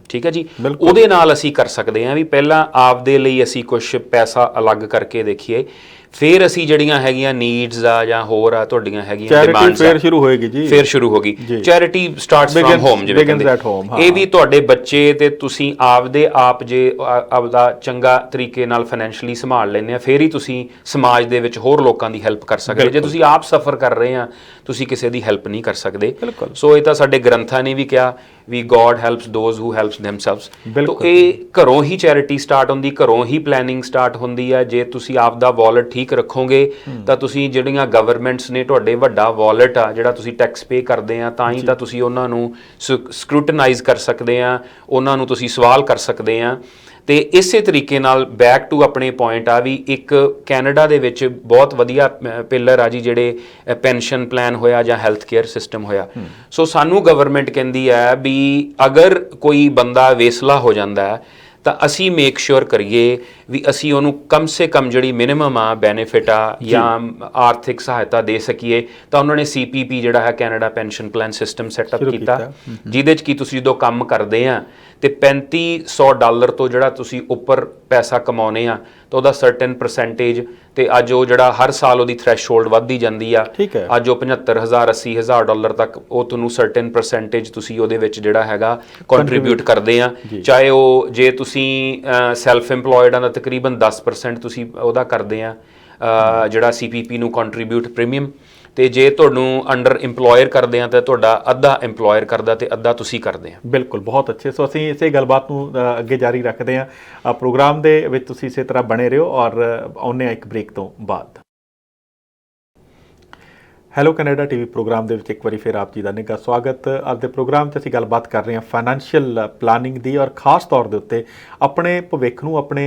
ਠੀਕ ਹੈ ਜੀ, ਉਹਦੇ ਨਾਲ ਅਸੀਂ ਕਰ ਸਕਦੇ ਹਾਂ ਵੀ ਪਹਿਲਾਂ ਆਪਦੇ ਲਈ ਅਸੀਂ ਕੁਝ ਪੈਸਾ ਅਲੱਗ ਕਰਕੇ ਦੇਖੀਏ, ਫਿਰ ਅਸੀਂ ਜਿਹੜੀਆਂ ਹੈਗੀਆਂ ਨੀਡਸ ਆ ਜਾਂ ਹੋਰ ਆ ਤੁਹਾਡੀਆਂ ਹੈਗੀਆਂ ਡਿਮਾਂਡਸ ਫਿਰ ਸ਼ੁਰੂ ਹੋਏਗੀ ਜੀ, ਫਿਰ ਸ਼ੁਰੂ ਹੋ ਗਈ ਚੈਰਿਟੀ ਸਟਾਰਟਸ ਫਰਮ ਹੋਮ, ਜਿਵੇਂ ਕਹਿੰਦੇ ਇਹ ਵੀ ਤੁਹਾਡੇ ਬੱਚੇ ਤੇ ਤੁਸੀਂ ਆਪਦੇ ਆਪ ਜੇ ਆਪਦਾ ਚੰਗਾ ਤਰੀਕੇ ਨਾਲ ਫਾਈਨੈਂਸ਼ੀਅਲੀ ਸੰਭਾਲ ਲੈਂਦੇ ਆ, ਫਿਰ ਹੀ ਤੁਸੀਂ ਸਮਾਜ ਦੇ ਵਿੱਚ ਹੋਰ ਲੋਕਾਂ ਦੀ ਹੈਲਪ ਕਰ ਸਕਦੇ। ਜੇ ਤੁਸੀਂ ਆਪ ਸਫਰ ਕਰ ਰਹੇ ਆ ਤੁਸੀਂ ਕਿਸੇ ਦੀ ਹੈਲਪ ਨਹੀਂ ਕਰ ਸਕਦੇ। ਸੋ ਇਹ ਤਾਂ ਸਾਡੇ ਗ੍ਰੰਥਾਂ ਨੇ ਵੀ ਕਿਹਾ ਵੀ God helps those who helps themselves. ਤੋ ਇਹ ਘਰੋਂ ਹੀ ਚੈਰਿਟੀ ਸਟਾਰਟ ਹੁੰਦੀ, ਘਰੋਂ ਹੀ ਪਲੈਨਿੰਗ ਸਟਾਰਟ ਹੁੰਦੀ ਹੈ। ਜੇ ਤੁਸੀਂ ਆਪਦਾ ਵਾਲਟ ਠੀਕ ਰੱਖੋਗੇ ਤਾਂ ਤੁਸੀਂ ਜਿਹੜੀਆਂ ਗਵਰਨਮੈਂਟਸ ਨੇ ਤੁਹਾਡੇ ਵੱਡਾ ਵਾਲਟ ਆ ਜਿਹੜਾ ਤੁਸੀਂ ਟੈਕਸ ਪੇ ਕਰਦੇ ਆ, ਤਾਂ ਹੀ ਤਾਂ ਤੁਸੀਂ ਉਹਨਾਂ ਨੂੰ ਸਕਰੂਟਨਾਈਜ਼ ਕਰ ਸਕਦੇ ਆ, ਉਹਨਾਂ ਨੂੰ ਤੁਸੀਂ ਸਵਾਲ ਕਰ ਸਕਦੇ ਆ। ਤੇ ਇਸੇ ਤਰੀਕੇ ਨਾਲ ਬੈਕ ਟੂ ਆਪਣੇ ਪੁਆਇੰਟ ਆ ਵੀ ਇੱਕ ਕੈਨੇਡਾ ਦੇ ਵਿੱਚ ਬਹੁਤ ਵਧੀਆ ਪਿਲਰ ਆ ਜੀ ਜਿਹੜੇ ਪੈਨਸ਼ਨ ਪਲਾਨ ਹੋਇਆ ਜਾਂ ਹੈਲਥ ਕੇਅਰ ਸਿਸਟਮ ਹੋਇਆ। ਸੋ ਸਾਨੂੰ ਗਵਰਨਮੈਂਟ ਕਹਿੰਦੀ ਹੈ ਵੀ ਅਗਰ ਕੋਈ ਬੰਦਾ ਵੇਸਲਾ ਹੋ ਜਾਂਦਾ ਹੈ ਤਾਂ ਅਸੀਂ ਮੇਕ ਸ਼ੋਰ ਕਰੀਏ ਵੀ ਅਸੀਂ ਉਹਨੂੰ ਕਮ ਸੇ ਕਮ ਜਿਹੜੀ ਮਿਨੀਮਮ ਆ ਬੈਨੀਫਿਟ ਆ ਜਾਂ ਆਰਥਿਕ ਸਹਾਇਤਾ ਦੇ ਸਕੀਏ। ਤਾਂ ਉਹਨਾਂ ਨੇ CPP ਜਿਹੜਾ ਹੈ Canada pension plan system setup ਕੀਤਾ, ਜਿਹਦੇ 'ਚ ਕੀ ਤੁਸੀਂ ਜਦੋਂ ਕੰਮ ਕਰਦੇ ਆ ਤੇ $3500 ਤੋਂ ਜਿਹੜਾ ਤੁਸੀਂ ਉੱਪਰ ਪੈਸਾ ਕਮਾਉਨੇ ਆ ਤਾਂ ਉਹਦਾ ਸਰਟਨ ਪਰਸੈਂਟੇਜ, ਤੇ ਅੱਜ ਉਹ ਜਿਹੜਾ ਹਰ ਸਾਲ ਉਹਦੀ ਥ੍ਰੈਸ਼ਹੋਲਡ ਵੱਧਦੀ ਜਾਂਦੀ ਆ, ਅੱਜ ਉਹ $75,000 $80,000 ਤੱਕ ਉਹ ਤੁਹਾਨੂੰ ਸਰਟਨ ਪਰਸੈਂਟੇਜ ਤੁਸੀਂ ਉਹਦੇ ਵਿੱਚ ਜਿਹੜਾ ਹੈਗਾ ਕੰਟਰੀਬਿਊਟ ਕਰਦੇ ਆ। ਚਾਹੇ ਉਹ ਜੇ ਤੁਸੀਂ ਸੈਲਫ ਇੰਪਲੋਇਡ ਆ ਤਾਂ ਤਕਰੀਬਨ 10% ਤੁਸੀਂ ਉਹਦਾ ਕਰਦੇ ਆ ਜਿਹੜਾ CPP ਨੂੰ ਕੰਟਰੀਬਿਊਟ ਪ੍ਰੀਮੀਅਮ, ਤੇ ਜੇ ਤੁਹਾਨੂੰ ਅੰਡਰ ਇੰਪਲੋਇਰ ਕਰਦੇ ਆ ਤਾਂ ਤੁਹਾਡਾ ਅੱਧਾ ਇੰਪਲੋਇਰ ਕਰਦਾ ਤੇ ਅੱਧਾ ਤੁਸੀਂ ਕਰਦੇ ਆ। ਬਿਲਕੁਲ, ਬਹੁਤ ਅੱਛੇ। ਸੋ ਅਸੀਂ ਇਸੇ ਗੱਲਬਾਤ ਨੂੰ ਅੱਗੇ ਜਾਰੀ ਰੱਖਦੇ ਹਾਂ। ਪ੍ਰੋਗਰਾਮ ਦੇ ਵਿੱਚ ਤੁਸੀਂ ਇਸੇ ਤਰ੍ਹਾਂ ਬਣੇ ਰਹੋ ਔਰ ਆਉਂਦੇ ਆ ਇੱਕ ਬ੍ਰੇਕ ਤੋਂ ਬਾਅਦ। ਹੈਲੋ ਕੈਨੇਡਾ TV ਪ੍ਰੋਗਰਾਮ ਦੇ ਵਿੱਚ ਇੱਕ ਵਾਰੀ ਫਿਰ ਆਪ ਜੀ ਦਾ ਨਿੱਘਾ ਸਵਾਗਤ। ਅੱਜ ਦੇ ਪ੍ਰੋਗਰਾਮ 'ਚ ਅਸੀਂ ਗੱਲਬਾਤ ਕਰ ਰਹੇ ਹਾਂ ਫਾਈਨੈਂਸ਼ੀਅਲ ਪਲਾਨਿੰਗ ਦੀ, ਔਰ ਖਾਸ ਤੌਰ ਦੇ ਉੱਤੇ ਆਪਣੇ ਭਵਿੱਖ ਨੂੰ, ਆਪਣੇ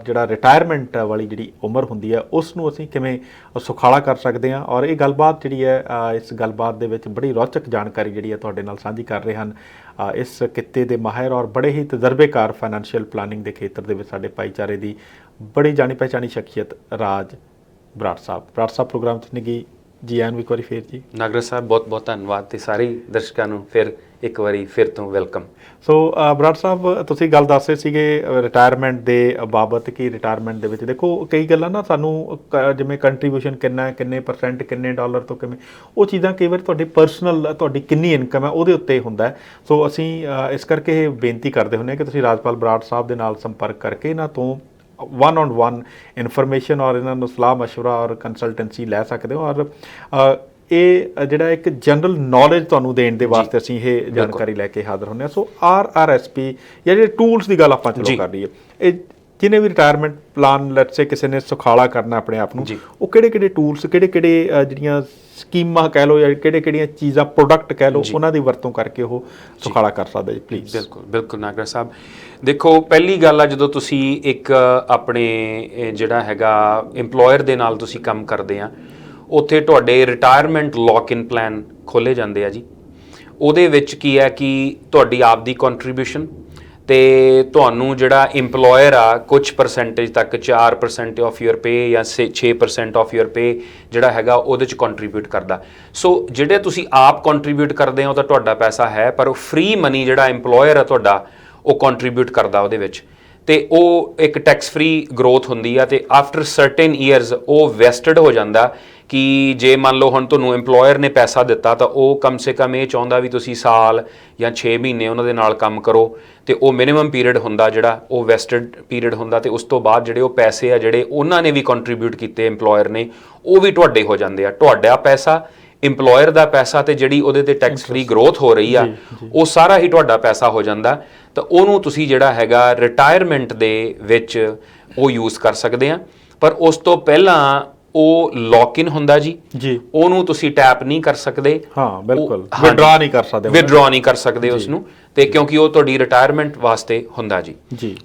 ਜਿਹੜਾ ਰਿਟਾਇਰਮੈਂਟ ਵਾਲੀ ਜਿਹੜੀ ਉਮਰ ਹੁੰਦੀ ਹੈ ਉਸ ਨੂੰ ਅਸੀਂ ਕਿਵੇਂ ਸੁਖਾਲਾ ਕਰ ਸਕਦੇ ਹਾਂ। ਔਰ ਇਹ ਗੱਲਬਾਤ ਜਿਹੜੀ ਹੈ ਇਸ ਗੱਲਬਾਤ ਦੇ ਵਿੱਚ ਬੜੀ ਰੌਚਕ ਜਾਣਕਾਰੀ ਜਿਹੜੀ ਹੈ ਤੁਹਾਡੇ ਨਾਲ ਸਾਂਝੀ ਕਰ ਰਹੇ ਹਨ ਇਸ ਕਿੱਤੇ ਦੇ ਮਾਹਿਰ ਔਰ ਬੜੇ ਹੀ ਤਜਰਬੇਕਾਰ ਫਾਈਨੈਂਸ਼ੀਅਲ ਪਲਾਨਿੰਗ ਦੇ ਖੇਤਰ ਦੇ ਵਿੱਚ ਸਾਡੇ ਭਾਈਚਾਰੇ ਦੀ ਬੜੀ ਜਾਣੀ ਪਹਿਚਾਣੀ ਸ਼ਖਸੀਅਤ ਰਾਜ ਬਰਾੜ ਸਾਹਿਬ। ਬਰਾੜ ਸਾਹਿਬ ਪ੍ਰੋਗਰਾਮ 'ਚ ਨਿੱਘੀ ਜੀ ਆਇਆਂ ਨੂੰ ਇੱਕ ਵਾਰੀ ਫਿਰ ਜੀ। ਨਾਗਰਾ ਸਾਹਿਬ ਬਹੁਤ ਬਹੁਤ ਧੰਨਵਾਦ ਤੇ ਸਾਰੇ ਦਰਸ਼ਕਾਂ ਨੂੰ ਫਿਰ ਇੱਕ ਵਾਰੀ ਫਿਰ ਤੋਂ ਵੈਲਕਮ। ਸੋ ਬਰਾੜ ਸਾਹਿਬ, ਤੁਸੀਂ ਗੱਲ ਦੱਸ ਰਹੇ ਸੀਗੇ ਰਿਟਾਇਰਮੈਂਟ ਦੇ ਬਾਬਤ ਕਿ ਰਿਟਾਇਰਮੈਂਟ ਦੇ ਵਿੱਚ ਦੇਖੋ ਕਈ ਗੱਲਾਂ ਨਾ ਸਾਨੂੰ ਜਿਵੇਂ ਕੰਟਰੀਬਿਊਸ਼ਨ ਕਿੰਨਾ, ਕਿੰਨੇ %, ਕਿੰਨੇ ਡਾਲਰ ਤੋਂ ਕਿਵੇਂ, ਉਹ ਚੀਜ਼ਾਂ ਕਈ ਵਾਰ ਤੁਹਾਡੀ ਪਰਸਨਲ ਤੁਹਾਡੀ ਕਿੰਨੀ ਇਨਕਮ ਹੈ ਉਹਦੇ ਉੱਤੇ ਹੁੰਦਾ। ਸੋ ਅਸੀਂ ਇਸ ਕਰਕੇ ਇਹ ਬੇਨਤੀ ਕਰਦੇ ਹੁੰਦੇ ਹਾਂ ਕਿ ਤੁਸੀਂ ਰਾਜਪਾਲ ਬਰਾੜ ਸਾਹਿਬ ਦੇ ਨਾਲ ਸੰਪਰਕ ਕਰਕੇ ਇਹਨਾਂ ਤੋਂ one-on-one ਇਨਫੋਰਮੇਸ਼ਨ ਔਰ ਇਹਨਾਂ ਨੂੰ ਸਲਾਹ ਮਸ਼ਵਰਾ ਔਰ ਕੰਸਲਟੈਂਸੀ ਲੈ ਸਕਦੇ ਹੋ। ਔਰ ਇਹ ਜਿਹੜਾ ਇੱਕ ਜਨਰਲ ਨੌਲੇਜ ਤੁਹਾਨੂੰ ਦੇਣ ਦੇ ਵਾਸਤੇ ਅਸੀਂ ਇਹ ਜਾਣਕਾਰੀ ਲੈ ਕੇ ਹਾਜ਼ਰ ਹੁੰਦੇ ਹਾਂ। ਸੋ RRSP ਜਾਂ ਜਿਹੜੇ ਟੂਲਸ ਦੀ ਗੱਲ ਆਪਾਂ ਚਲੋ ਕਰ ਲਈਏ, ਇਹ ਜਿਹਨੇ ਵੀ ਰਿਟਾਇਰਮੈਂਟ ਪਲਾਨ ਲੈਟਸ ਸੇ ਕਿਸੇ ਨੇ ਸੁਖਾਲਾ ਕਰਨਾ ਆਪਣੇ ਆਪ ਨੂੰ, ਉਹ ਕਿਹੜੇ ਟੂਲਸ, ਕਿਹੜੇ ਜਿਹੜੀਆਂ ਸਕੀਮਾਂ ਕਹਿ ਲਓ ਜਾਂ ਕਿਹੜੀਆਂ ਚੀਜ਼ਾਂ, ਪ੍ਰੋਡਕਟ ਕਹਿ ਲਓ, ਉਹਨਾਂ ਦੀ ਵਰਤੋਂ ਕਰਕੇ ਉਹ ਸੁਖਾਲਾ ਕਰ ਸਕਦਾ ਜੀ ਪਲੀਜ਼। ਬਿਲਕੁਲ ਨਾਗਰਾ ਸਾਹਿਬ, ਦੇਖੋ ਪਹਿਲੀ ਗੱਲ ਆ ਜਦੋਂ ਤੁਸੀਂ ਇੱਕ ਆਪਣੇ ਜਿਹੜਾ ਹੈਗਾ ਇੰਪਲੋਇਰ ਦੇ ਨਾਲ ਤੁਸੀਂ ਕੰਮ ਕਰਦੇ ਆ, ਉੱਥੇ ਤੁਹਾਡੇ ਰਿਟਾਇਰਮੈਂਟ ਲੌਕ ਇਨ ਪਲਾਨ ਖੋਲ੍ਹੇ ਜਾਂਦੇ ਆ ਜੀ। ਉਹਦੇ ਵਿੱਚ ਕੀ ਹੈ ਕਿ ਤੁਹਾਡੀ ਆਪ ਦੀ ਕੰਟਰੀਬਿਊਸ਼ਨ ਤੇ ਤੁਹਾਨੂੰ ਜਿਹੜਾ ਇੰਪਲੋਇਰ ਆ ਕੁਝ ਪਰਸੈਂਟੇਜ ਤੱਕ 4% ਆਫ ਯੂਅਰ ਪੇ ਜਾਂ 6% ਆਫ ਯੂਅਰ ਪੇ ਜਿਹੜਾ ਹੈਗਾ ਉਹਦੇ 'ਚ ਕੰਟਰੀਬਿਊਟ ਕਰਦਾ। ਸੋ ਜਿਹੜੇ ਤੁਸੀਂ ਆਪ ਕੰਟਰੀਬਿਊਟ ਕਰਦੇ ਹੋ ਤਾਂ ਤੁਹਾਡਾ ਪੈਸਾ ਹੈ, ਪਰ ਉਹ ਫ੍ਰੀ ਮਨੀ ਜਿਹੜਾ ਇੰਪਲੋਇਰ ਆ ਤੁਹਾਡਾ ਉਹ ਕੰਟਰੀਬਿਊਟ ਕਰਦਾ ਉਹਦੇ ਵਿੱਚ, ਤੇ ਉਹ ਇੱਕ ਟੈਕਸ ਫ੍ਰੀ ਗਰੋਥ ਹੁੰਦੀ ਆ। ਤੇ ਆਫਟਰ ਸਰਟਨ ਈਅਰਸ ਉਹ ਵੈਸਟਡ ਹੋ ਜਾਂਦਾ ਕਿ ਜੇ ਮੰਨ ਲਓ ਹੁਣ ਤੁਹਾਨੂੰ ਇੰਪਲੋਇਰ ਨੇ ਪੈਸਾ ਦਿੱਤਾ ਤਾਂ ਉਹ ਕਮ ਸੇ ਕਮ ਇਹ ਚਾਹੁੰਦਾ ਵੀ ਤੁਸੀਂ ਸਾਲ ਜਾਂ 6 ਮਹੀਨੇ ਉਹਨਾਂ ਦੇ ਨਾਲ ਕੰਮ ਕਰੋ, ਤੇ ਉਹ ਮਿਨੀਮਮ ਪੀਰੀਅਡ ਹੁੰਦਾ ਜਿਹੜਾ ਉਹ ਵੈਸਟਡ ਪੀਰੀਅਡ ਹੁੰਦਾ। ਤੇ ਉਸ ਤੋਂ ਬਾਅਦ ਜਿਹੜੇ ਉਹ ਪੈਸੇ ਆ ਜਿਹੜੇ ਉਹਨਾਂ ਨੇ ਵੀ ਕੰਟਰੀਬਿਊਟ ਕੀਤੇ ਇੰਪਲੋਇਰ ਨੇ, ਉਹ ਵੀ ਤੁਹਾਡੇ ਹੋ ਜਾਂਦੇ ਆ। ਤੁਹਾਡਾ ਪੈਸਾ, ਇੰਪਲੋਇਰ ਦਾ ਪੈਸਾ ਤੇ ਜਿਹੜੀ ਉਹਦੇ ਤੇ ਟੈਕਸ ਫ੍ਰੀ ਗਰੋਥ ਹੋ ਰਹੀ ਆ, ਉਹ ਸਾਰਾ ਹੀ ਤੁਹਾਡਾ ਪੈਸਾ ਹੋ ਜਾਂਦਾ। ਤਾਂ ਉਹਨੂੰ ਤੁਸੀਂ ਜਿਹੜਾ ਹੈਗਾ ਰਿਟਾਇਰਮੈਂਟ ਦੇ ਵਿੱਚ ਉਹ ਯੂਜ਼ ਕਰ ਸਕਦੇ ਆ। ਪਰ ਉਸ ਤੋਂ ਪਹਿਲਾਂ ਉਹ ਲੌਕ ਇਨ ਹੁੰਦਾ ਜੀ, ਉਹਨੂੰ ਤੁਸੀਂ ਟੈਪ ਨਹੀਂ ਕਰ ਸਕਦੇ। ਹਾਂ ਬਿਲਕੁਲ, ਵਿਡਰਾ ਨਹੀਂ ਕਰ ਸਕਦੇ ਉਸ ਨੂੰ, ਤੇ ਕਿਉਂਕਿ ਉਹ ਤੁਹਾਡੀ ਰਿਟਾਇਰਮੈਂਟ ਵਾਸਤੇ ਹੁੰਦਾ ਜੀ।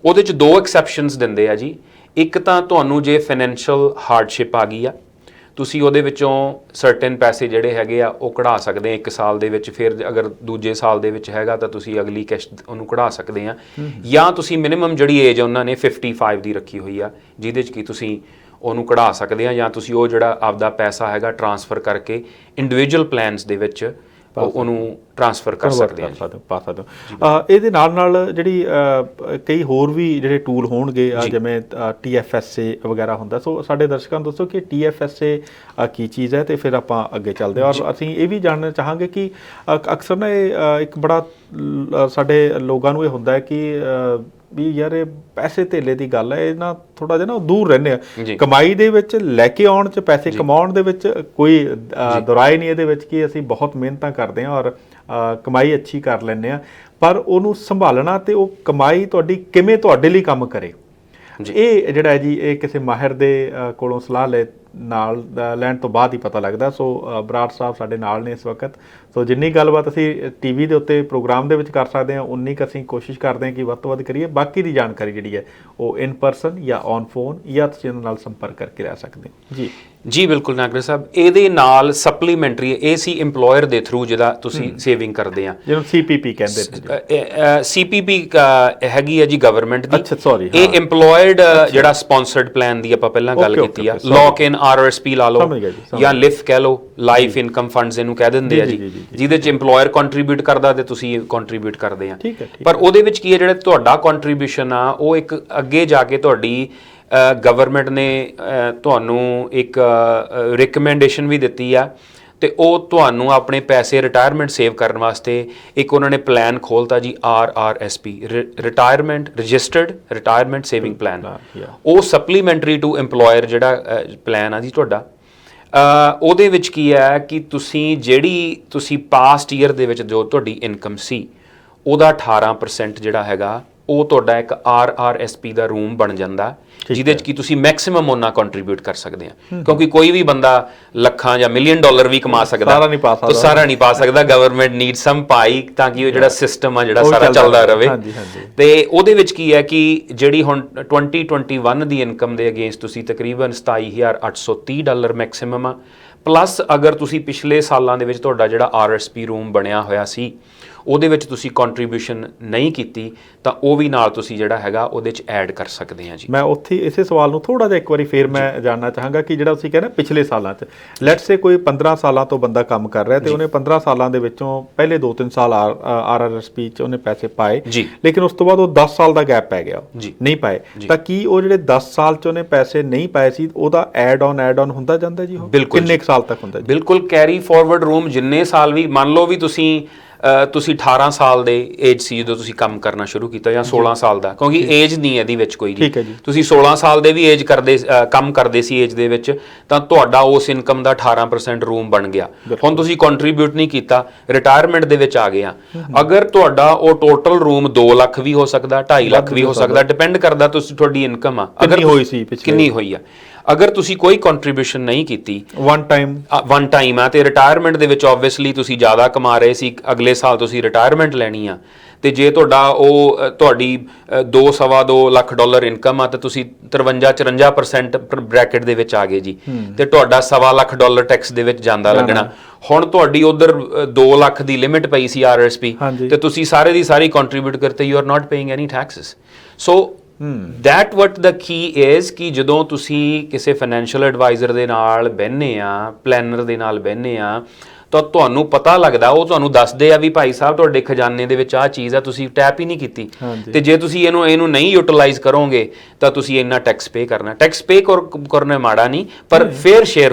ਉਹਦੇ 'ਚ 2 ਐਕਸੈਪਸ਼ਨਸ ਦਿੰਦੇ ਆ ਜੀ। ਇੱਕ ਤਾਂ ਤੁਹਾਨੂੰ ਜੇ ਫਾਈਨੈਂਸ਼ੀਅਲ ਹਾਰਡਸ਼ਿਪ ਆ ਗਈ ਆ, ਤੁਸੀਂ ਉਹਦੇ ਵਿੱਚੋਂ ਸਰਟਨ ਪੈਸੇ ਜਿਹੜੇ ਹੈਗੇ ਆ ਉਹ ਕਢਾ ਸਕਦੇ ਆ 1 ਸਾਲ ਦੇ ਵਿੱਚ, ਫਿਰ ਅਗਰ ਦੂਜੇ ਸਾਲ ਦੇ ਵਿੱਚ ਹੈਗਾ ਤਾਂ ਤੁਸੀਂ ਅਗਲੀ ਕਿਸ਼ਤ ਉਹਨੂੰ ਕਢਾ ਸਕਦੇ ਆ। ਜਾਂ ਤੁਸੀਂ ਮਿਨੀਮਮ ਜਿਹੜੀ ਏਜ ਉਹਨਾਂ ਨੇ 55 ਦੀ ਰੱਖੀ ਹੋਈ ਆ, ਜਿਹਦੇ 'ਚ ਕੀ ਤੁਸੀਂ ਉਹਨੂੰ ਕਢਾ ਸਕਦੇ ਆ, ਜਾਂ ਤੁਸੀਂ ਉਹ ਜਿਹੜਾ ਆਪਦਾ ਪੈਸਾ ਹੈਗਾ ਟ੍ਰਾਂਸਫਰ ਕਰਕੇ ਇੰਡੀਵਿਜੂਅਲ ਪਲਾਨਸ ਦੇ ਵਿੱਚ ਉਹਨੂੰ ਟ੍ਰਾਂਸਫਰ ਕਰ ਸਕਦੇ ਆ ਪਾ ਸਕਦੇ ਹੋ। ਇਹਦੇ ਨਾਲ ਜਿਹੜੀ ਕਈ ਹੋਰ ਵੀ ਜਿਹੜੇ ਟੂਲ ਹੋਣਗੇ ਜਿਵੇਂ TFSA ਵਗੈਰਾ ਹੁੰਦਾ, ਸੋ ਸਾਡੇ ਦਰਸ਼ਕਾਂ ਨੂੰ ਦੱਸੋ ਕਿ TFSA ਕੀ ਚੀਜ਼ ਹੈ, ਤੇ ਫਿਰ ਆਪਾਂ ਅੱਗੇ ਚੱਲਦੇ ਹਾਂ। ਔਰ ਅਸੀਂ ਇਹ ਵੀ ਜਾਣਨਾ ਚਾਹਾਂਗੇ ਕਿ ਅਕਸਰ ਨਾ ਇਹ ਇੱਕ ਬੜਾ ਸਾਡੇ ਲੋਕਾਂ ਨੂੰ ਇਹ ਹੁੰਦਾ ਹੈ ਕਿ ਵੀ ਯਾਰ ਇਹ ਪੈਸੇ ਧੇਲੇ ਦੀ ਗੱਲ ਹੈ, ਇਹ ਨਾ ਥੋੜਾ ਜਿਹਾ ਨਾ ਦੂਰ ਰਹਿੰਦੇ ਆ ਕਮਾਈ ਦੇ ਵਿੱਚ, ਲੈ ਕੇ ਆਉਣ 'ਚ, ਪੈਸੇ ਕਮਾਉਣ ਦੇ ਵਿੱਚ ਕੋਈ ਦੁਰਾਏ ਨਹੀਂ ਇਹਦੇ ਵਿੱਚ ਕਿ ਅਸੀਂ ਬਹੁਤ ਮਿਹਨਤਾਂ ਕਰਦੇ ਹਾਂ ਔਰ ਕਮਾਈ ਅੱਛੀ ਕਰ ਲੈਂਦੇ ਹਾਂ, ਪਰ ਉਹਨੂੰ ਸੰਭਾਲਣਾ ਤੇ ਉਹ ਕਮਾਈ ਤੁਹਾਡੀ ਕਿਵੇਂ ਤੁਹਾਡੇ ਲਈ ਕੰਮ ਕਰੇ, ਇਹ ਜਿਹੜਾ ਜੀ ਇਹ ਕਿਸੇ ਮਾਹਿਰ ਦੇ ਕੋਲੋਂ ਸਲਾਹ ਲੈਣ ਤੋਂ ਬਾਅਦ ਹੀ ਪਤਾ ਲੱਗਦਾ। ਸੋ ਬਰਾੜ ਸਾਹਿਬ ਸਾਡੇ ਨਾਲ ਨੇ ਇਸ ਵਕਤ, ਸੋ ਜਿੰਨੀ ਗੱਲਬਾਤ ਅਸੀਂ TV ਦੇ ਉੱਤੇ ਪ੍ਰੋਗਰਾਮ ਦੇ ਵਿੱਚ ਕਰ ਸਕਦੇ ਹਾਂ ਉਨੀ ਕੁ ਅਸੀਂ ਕੋਸ਼ਿਸ਼ ਕਰਦੇ ਹਾਂ ਕਿ ਵੱਧ ਤੋਂ ਵੱਧ ਕਰੀਏ। ਬਾਕੀ ਦੀ ਜਾਣਕਾਰੀ ਜਿਹੜੀ ਹੈ ਉਹ ਇਨ ਪਰਸਨ ਜਾਂ ਔਨ ਫੋਨ ਜਾਂ ਤੁਸੀਂ ਇਹਨਾਂ ਨਾਲ ਸੰਪਰਕ ਕਰਕੇ ਲੈ ਸਕਦੇ ਹੋ। ਜੀ ਬਿਲਕੁਲ ਨਾਗਰਾ ਸਾਹਿਬ, ਇਹਦੇ ਨਾਲ ਸਪਲੀਮੈਂਟਰੀ ਇਹ ਸੀ ਇੰਪਲੋਇਰ ਦੇ ਥਰੂ ਜਿਹੜਾ ਤੁਸੀਂ ਸੇਵਿੰਗ ਕਰਦੇ ਆ, ਜਿਹਨੂੰ CPP ਕਹਿੰਦੇ। CPP ਹੈਗੀ ਹੈ ਜੀ ਗਵਰਨਮੈਂਟ ਦੀ। ਅੱਛਾ ਸੌਰੀ, ਇਹ ਇੰਪਲੋਇਡ ਜਿਹੜਾ ਸਪਾਂਸਰਡ ਪਲਾਨ ਦੀ ਆਪਾਂ ਪਹਿਲਾਂ ਗੱਲ ਕੀਤੀ ਆ, ਲੌਕ ਇਨ RRSP ਲਾ ਲਓ ਜਾਂ ਲਿਫ ਕਹਿ ਲਓ, ਲਾਈਫ ਇਨਕਮ ਫੰਡਸ ਇਹਨੂੰ ਕਹਿ ਦਿੰਦੇ ਆ ਜੀ, ਜਿਹਦੇ ਚ ਇੰਪਲੋਇਰ ਕੰਟਰੀਬਿਊਟ ਕਰਦਾ ਤੇ ਤੁਸੀਂ ਕੰਟਰੀਬਿਊਟ ਕਰਦੇ ਆ। ਪਰ ਉਹਦੇ ਵਿੱਚ ਕੀ ਹੈ, ਜਿਹੜਾ ਤੁਹਾਡਾ ਕੰਟਰੀਬਿਊਸ਼ਨ ਆ ਉਹ ਇੱਕ ਅੱਗੇ ਜਾ ਕੇ ਤੁਹਾਡੀ ਗਵਰਨਮੈਂਟ ਨੇ ਤੁਹਾਨੂੰ ਇੱਕ ਰਿਕਮੈਂਡੇਸ਼ਨ ਵੀ ਦਿੱਤੀ ਆ, ਤੇ ਉਹ ਤੁਹਾਨੂੰ ਆਪਣੇ ਪੈਸੇ ਰਿਟਾਇਰਮੈਂਟ ਸੇਵ ਕਰਨ ਵਾਸਤੇ ਇੱਕ ਉਹਨਾਂ ਨੇ ਪਲਾਨ ਖੋਲਤਾ ਜੀ, RRSP, retirement registered retirement saving plan. ਉਹ ਸਪਲੀਮੈਂਟਰੀ ਟੂ ਇੰਪਲੋਇਰ ਜਿਹੜਾ ਪਲਾਨ ਆ ਜੀ ਤੁਹਾਡਾ, ਉਹਦੇ ਵਿੱਚ ਕੀ ਹੈ ਕਿ ਤੁਸੀਂ ਪਾਸਟ ਈਅਰ ਦੇ ਵਿੱਚ ਜੋ ਤੁਹਾਡੀ ਇਨਕਮ ਸੀ ਉਹਦਾ 18% ਜਿਹੜਾ ਹੈਗਾ ਉਹ ਤੁਹਾਡਾ ਇੱਕ RRSP ਦਾ ਰੂਮ ਬਣ ਜਾਂਦਾ, ਜਿਹਦੇ 'ਚ ਕਿ ਤੁਸੀਂ ਮੈਕਸਿਮਮ ਉਹਨਾਂ ਕੰਟਰੀਬਿਊਟ ਕਰ ਸਕਦੇ ਆ, ਕਿਉਂਕਿ ਕੋਈ ਵੀ ਬੰਦਾ ਲੱਖਾਂ ਜਾਂ $1 ਮਿਲੀਅਨ ਵੀ ਕਮਾ ਸਕਦਾ, ਸਾਰਾ ਨਹੀਂ ਪਾ ਸਕਦਾ। ਗਵਰਨਮੈਂਟ ਨੀਡ ਸਮ ਪਾਈ ਤਾਂ ਕਿ ਉਹ ਜਿਹੜਾ ਸਿਸਟਮ ਆ ਜਿਹੜਾ ਸਾਰਾ ਚੱਲਦਾ ਰਹੇ। ਤੇ ਉਹਦੇ ਵਿੱਚ ਕੀ ਹੈ ਕਿ ਜਿਹੜੀ ਹੁਣ 2021 ਦੀ ਇਨਕਮ ਦੇ ਅਗੇਂਸਟ ਤੁਸੀਂ ਤਕਰੀਬਨ $27,830 ਮੈਕਸਿਮਮ ਆ, ਪਲੱਸ ਅਗਰ ਤੁਸੀਂ ਪਿਛਲੇ ਸਾਲਾਂ ਦੇ ਵਿੱਚ ਤੁਹਾਡਾ ਜਿਹੜਾ RRSP ਰੂਮ ਬਣਿਆ ਹੋਇਆ ਸੀ ਉਹਦੇ ਵਿੱਚ ਤੁਸੀਂ ਕੰਟਰੀਬਿਊਸ਼ਨ ਨਹੀਂ ਕੀਤੀ ਤਾਂ ਉਹ ਵੀ ਨਾਲ ਤੁਸੀਂ ਜਿਹੜਾ ਹੈਗਾ ਉਹਦੇ 'ਚ ਐਡ ਕਰ ਸਕਦੇ ਆ ਜੀ। ਮੈਂ ਉੱਥੇ ਇਸੇ ਸਵਾਲ ਨੂੰ ਥੋੜਾ ਜਿਹਾ ਇੱਕ ਵਾਰੀ ਫੇਰ ਮੈਂ ਜਾਣਨਾ ਚਾਹਾਂਗਾ ਕਿ ਜਿਹੜਾ ਤੁਸੀਂ ਕਹਿੰਦੇ ਪਿਛਲੇ ਸਾਲਾਂ 'ਚ, ਲੈਟਸ ਸੇ ਕੋਈ 15 ਸਾਲਾਂ ਤੋਂ ਬੰਦਾ ਕੰਮ ਕਰ ਰਿਹਾ ਤੇ ਉਹਨੇ 15 ਸਾਲਾਂ ਦੇ ਵਿੱਚੋਂ ਪਹਿਲੇ 2-3 ਸਾਲ RRSP 'ਚ ਉਹਨੇ ਪੈਸੇ ਪਾਏ, ਲੇਕਿਨ ਉਸ ਤੋਂ ਬਾਅਦ ਉਹ 10 ਸਾਲ ਦਾ ਗੈਪ ਪੈ ਗਿਆ, ਨਹੀਂ ਪਾਏ, ਤਾਂ ਕੀ ਉਹ ਜਿਹੜੇ 10 ਸਾਲ 'ਚ ਉਹਨੇ ਪੈਸੇ ਨਹੀਂ ਪਾਏ ਸੀ ਉਹਦਾ ਐਡ ਆਨ ਹੁੰਦਾ ਜਾਂਦਾ ਜੀ? ਉਹ ਕਿੰਨੇ ਸਾਲ ਤੱਕ ਹੁੰਦਾ ਜੀ? ਬਿਲਕੁਲ, ਕੈਰੀ ਫਾਰਵਰਡ ਰੂਮ ਜਿੰਨੇ ਸਾਲ ਵੀ, ਮੰਨ ਲਓ ਵੀ ਤੁਸੀਂ 18 ਸਾਲ ਦੇ ਏਜ ਸੀ ਜਦੋਂ ਤੁਸੀਂ ਕੰਮ ਕਰਨਾ ਸ਼ੁਰੂ ਕੀਤਾ, ਜਾਂ 16 ਸਾਲ ਦਾ, ਕਿਉਂਕਿ ਏਜ ਨਹੀਂ ਇਹਦੀ ਵਿੱਚ ਕੋਈ ਜੀ, ਤੁਸੀਂ 16 ਸਾਲ ਦੇ ਵੀ ਏਜ ਕੰਮ ਕਰਦੇ ਸੀ ਏਜ ਦੇ ਵਿੱਚ, ਤਾਂ ਤੁਹਾਡਾ ਉਸ ਇਨਕਮ ਦਾ 18% ਰੂਮ ਬਣ ਗਿਆ। ਹੁਣ ਤੁਸੀਂ ਕੰਟਰੀਬਿਊਟ ਨਹੀਂ ਕੀਤਾ, ਰਿਟਾਇਰਮੈਂਟ ਦੇ ਵਿੱਚ ਆ ਗਏ ਆ, ਅਗਰ ਤੁਹਾਡਾ ਉਹ ਟੋਟਲ ਰੂਮ 2 ਲੱਖ ਵੀ ਹੋ ਸਕਦਾ, 2.5 ਲੱਖ ਵੀ ਹੋ ਸਕਦਾ, ਡਿਪੈਂਡ ਕਰਦਾ ਤੁਸੀਂ ਤੁਹਾਡੀ ਇਨਕਮ ਆ ਕਿੰਨੀ ਹੋਈ ਆ। ਅਗਰ ਤੁਸੀਂ ਕੋਈ ਕੰਟਰੀਬਿਊਸ਼ਨ ਨਹੀਂ ਕੀਤੀ, ਵਨ ਟਾਈਮ ਆ, ਤੇ ਰਿਟਾਇਰਮੈਂਟ ਦੇ ਵਿੱਚ ਆਬਵੀਅਸਲੀ ਤੁਸੀਂ ਜ਼ਿਆਦਾ ਕਮਾ ਰਹੇ ਸੀ, ਅਗਲੇ ਸਾਲ ਤੁਸੀਂ ਰਿਟਾਇਰਮੈਂਟ ਲੈਣੀ ਆ, ਤੇ ਜੇ ਤੁਹਾਡੀ $2.25 ਲੱਖ ਇਨਕਮ ਆ, ਤੇ ਤੁਸੀਂ 53-54% ਬ੍ਰੈਕਟ ਦੇ ਵਿੱਚ ਆ ਗਏ ਜੀ, ਤੇ ਤੁਹਾਡਾ $1.25 ਲੱਖ ਟੈਕਸ ਦੇ ਵਿੱਚ ਜਾਂਦਾ ਲੱਗਣਾ। ਹੁਣ ਤੁਹਾਡੀ ਉਧਰ 2 ਲੱਖ ਦੀ ਲਿਮਿਟ ਪਈ ਸੀ RRSP, ਤੇ ਤੁਸੀਂ ਸਾਰੇ ਦੀ ਸਾਰੀ ਕੰਟਰੀਬਿਊਟ ਕਰਤੇ, you are not paying any Texas. So that what the key is ਕਿ ਜਦੋਂ ਤੁਸੀਂ ਕਿਸੇ ਫਾਈਨੈਂਸ਼ੀਅਲ ਐਡਵਾਈਜ਼ਰ ਦੇ ਨਾਲ ਬਹਿੰਦੇ ਆ, ਪਲੈਨਰ ਦੇ ਨਾਲ ਬਹਿੰਦੇ ਆ, ਤਾਂ ਤੁਹਾਨੂੰ ਪਤਾ ਲੱਗਦਾ, ਉਹ ਤੁਹਾਨੂੰ ਦੱਸਦੇ ਆ ਵੀ ਭਾਈ ਸਾਹਿਬ ਤੁਹਾਡੇ ਖਜ਼ਾਨੇ ਦੇ ਵਿੱਚ ਆਹ ਚੀਜ਼ ਆ, ਤੁਸੀਂ ਟੈਪ ਹੀ ਨਹੀਂ ਕੀਤੀ, ਤੇ ਜੇ ਤੁਸੀਂ ਇਹਨੂੰ ਨਹੀਂ ਯੂਟਿਲਾਈਜ਼ ਕਰੋਗੇ ਤਾਂ ਤੁਸੀਂ ਇੰਨਾ ਟੈਕਸ ਪੇ ਕਰਨਾ। ਟੈਕਸ ਪੇ ਕਰਨਾ ਮਾੜਾ ਨਹੀਂ, ਪਰ ਫੇਅਰ ਸ਼ੇਅਰ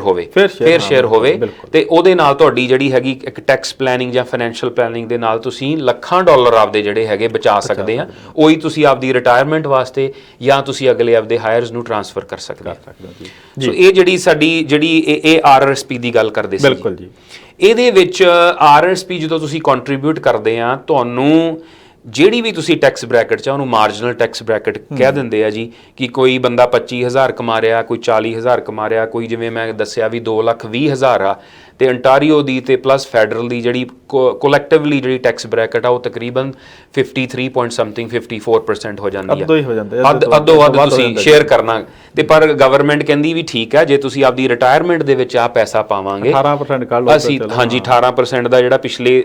ਹੋਵੇ, ਤੇ ਉਹਦੇ ਨਾਲ ਤੁਹਾਡੀ ਜਿਹੜੀ ਹੈਗੀ ਇੱਕ ਟੈਕਸ ਪਲੈਨਿੰਗ ਜਾਂ ਫਾਈਨੈਂਸ਼ੀਅਲ ਪਲੈਨਿੰਗ ਦੇ ਨਾਲ ਤੁਸੀਂ ਲੱਖਾਂ ਡਾਲਰ ਆਪਦੇ ਜਿਹੜੇ ਹੈਗੇ ਬਚਾ ਸਕਦੇ ਆ। ਉਹੀ ਤੁਸੀਂ ਆਪਦੀ ਰਿਟਾਇਰਮੈਂਟ ਵਾਸਤੇ ਜਾਂ ਤੁਸੀਂ ਅਗਲੇ ਆਪਦੇ ਹਾਇਰਸ ਨੂੰ ਟ੍ਰਾਂਸਫਰ ਕਰ ਸਕਦੇ ਹੋ। ਸੋ ਇਹ ਜਿਹੜੀ ਸਾਡੀ ਇਹ RRSP ਦੀ ਗੱਲ ਕਰਦੇ ਸੀ। ਬਿਲਕੁਲ ਜੀ। ਇਹਦੇ ਵਿੱਚ RRSP ਜਦੋਂ ਤੁਸੀਂ ਕੰਟਰੀਬਿਊਟ ਕਰਦੇ ਆ, ਤੁਹਾਨੂੰ ਜਿਹੜੀ ਵੀ ਤੁਸੀਂ ਟੈਕਸ ਬ੍ਰੈਕਟ 'ਚ ਉਹਨੂੰ ਮਾਰਜਨਲ ਟੈਕਸ ਬ੍ਰੈਕਟ ਕਹਿ ਦਿੰਦੇ ਆ ਜੀ, ਕਿ ਕੋਈ ਬੰਦਾ 25,000 ਕਮਾ ਰਿਹਾ, ਕੋਈ 40,000 ਕਮਾ ਰਿਹਾ, ਕੋਈ ਜਿਵੇਂ ਮੈਂ ਦੱਸਿਆ ਵੀ 2,20,000 ਆ, ਤੇ ਅੰਟਾਰੀਓ ਦੀ ਤੇ ਪਲੱਸ ਫੈਡਰਲ ਦੀ ਜਿਹੜੀ ਕੋਲੈਕਟਿਵਲੀ ਜਿਹੜੀ ਟੈਕਸ ਬ੍ਰੈਕਟ ਆ ਉਹ ਤਕਰੀਬਨ 54% ਹੋ ਜਾਂਦੀ ਆ, ਅੱਧੋ ਵੱਧ ਤੁਸੀਂ ਸ਼ੇਅਰ ਕਰਨਾ। ਤੇ ਪਰ ਗਵਰਨਮੈਂਟ ਕਹਿੰਦੀ ਵੀ ਠੀਕ ਹੈ, ਜੇ ਤੁਸੀਂ ਆਪਦੀ ਰਿਟਾਇਰਮੈਂਟ ਦੇ ਵਿੱਚ ਆ ਪੈਸਾ ਪਾਵਾਂਗੇ, 18% ਕੱਢ ਲਓ ਅਸੀਂ, ਹਾਂਜੀ 18% ਦਾ ਜਿਹੜਾ ਪਿਛਲੇ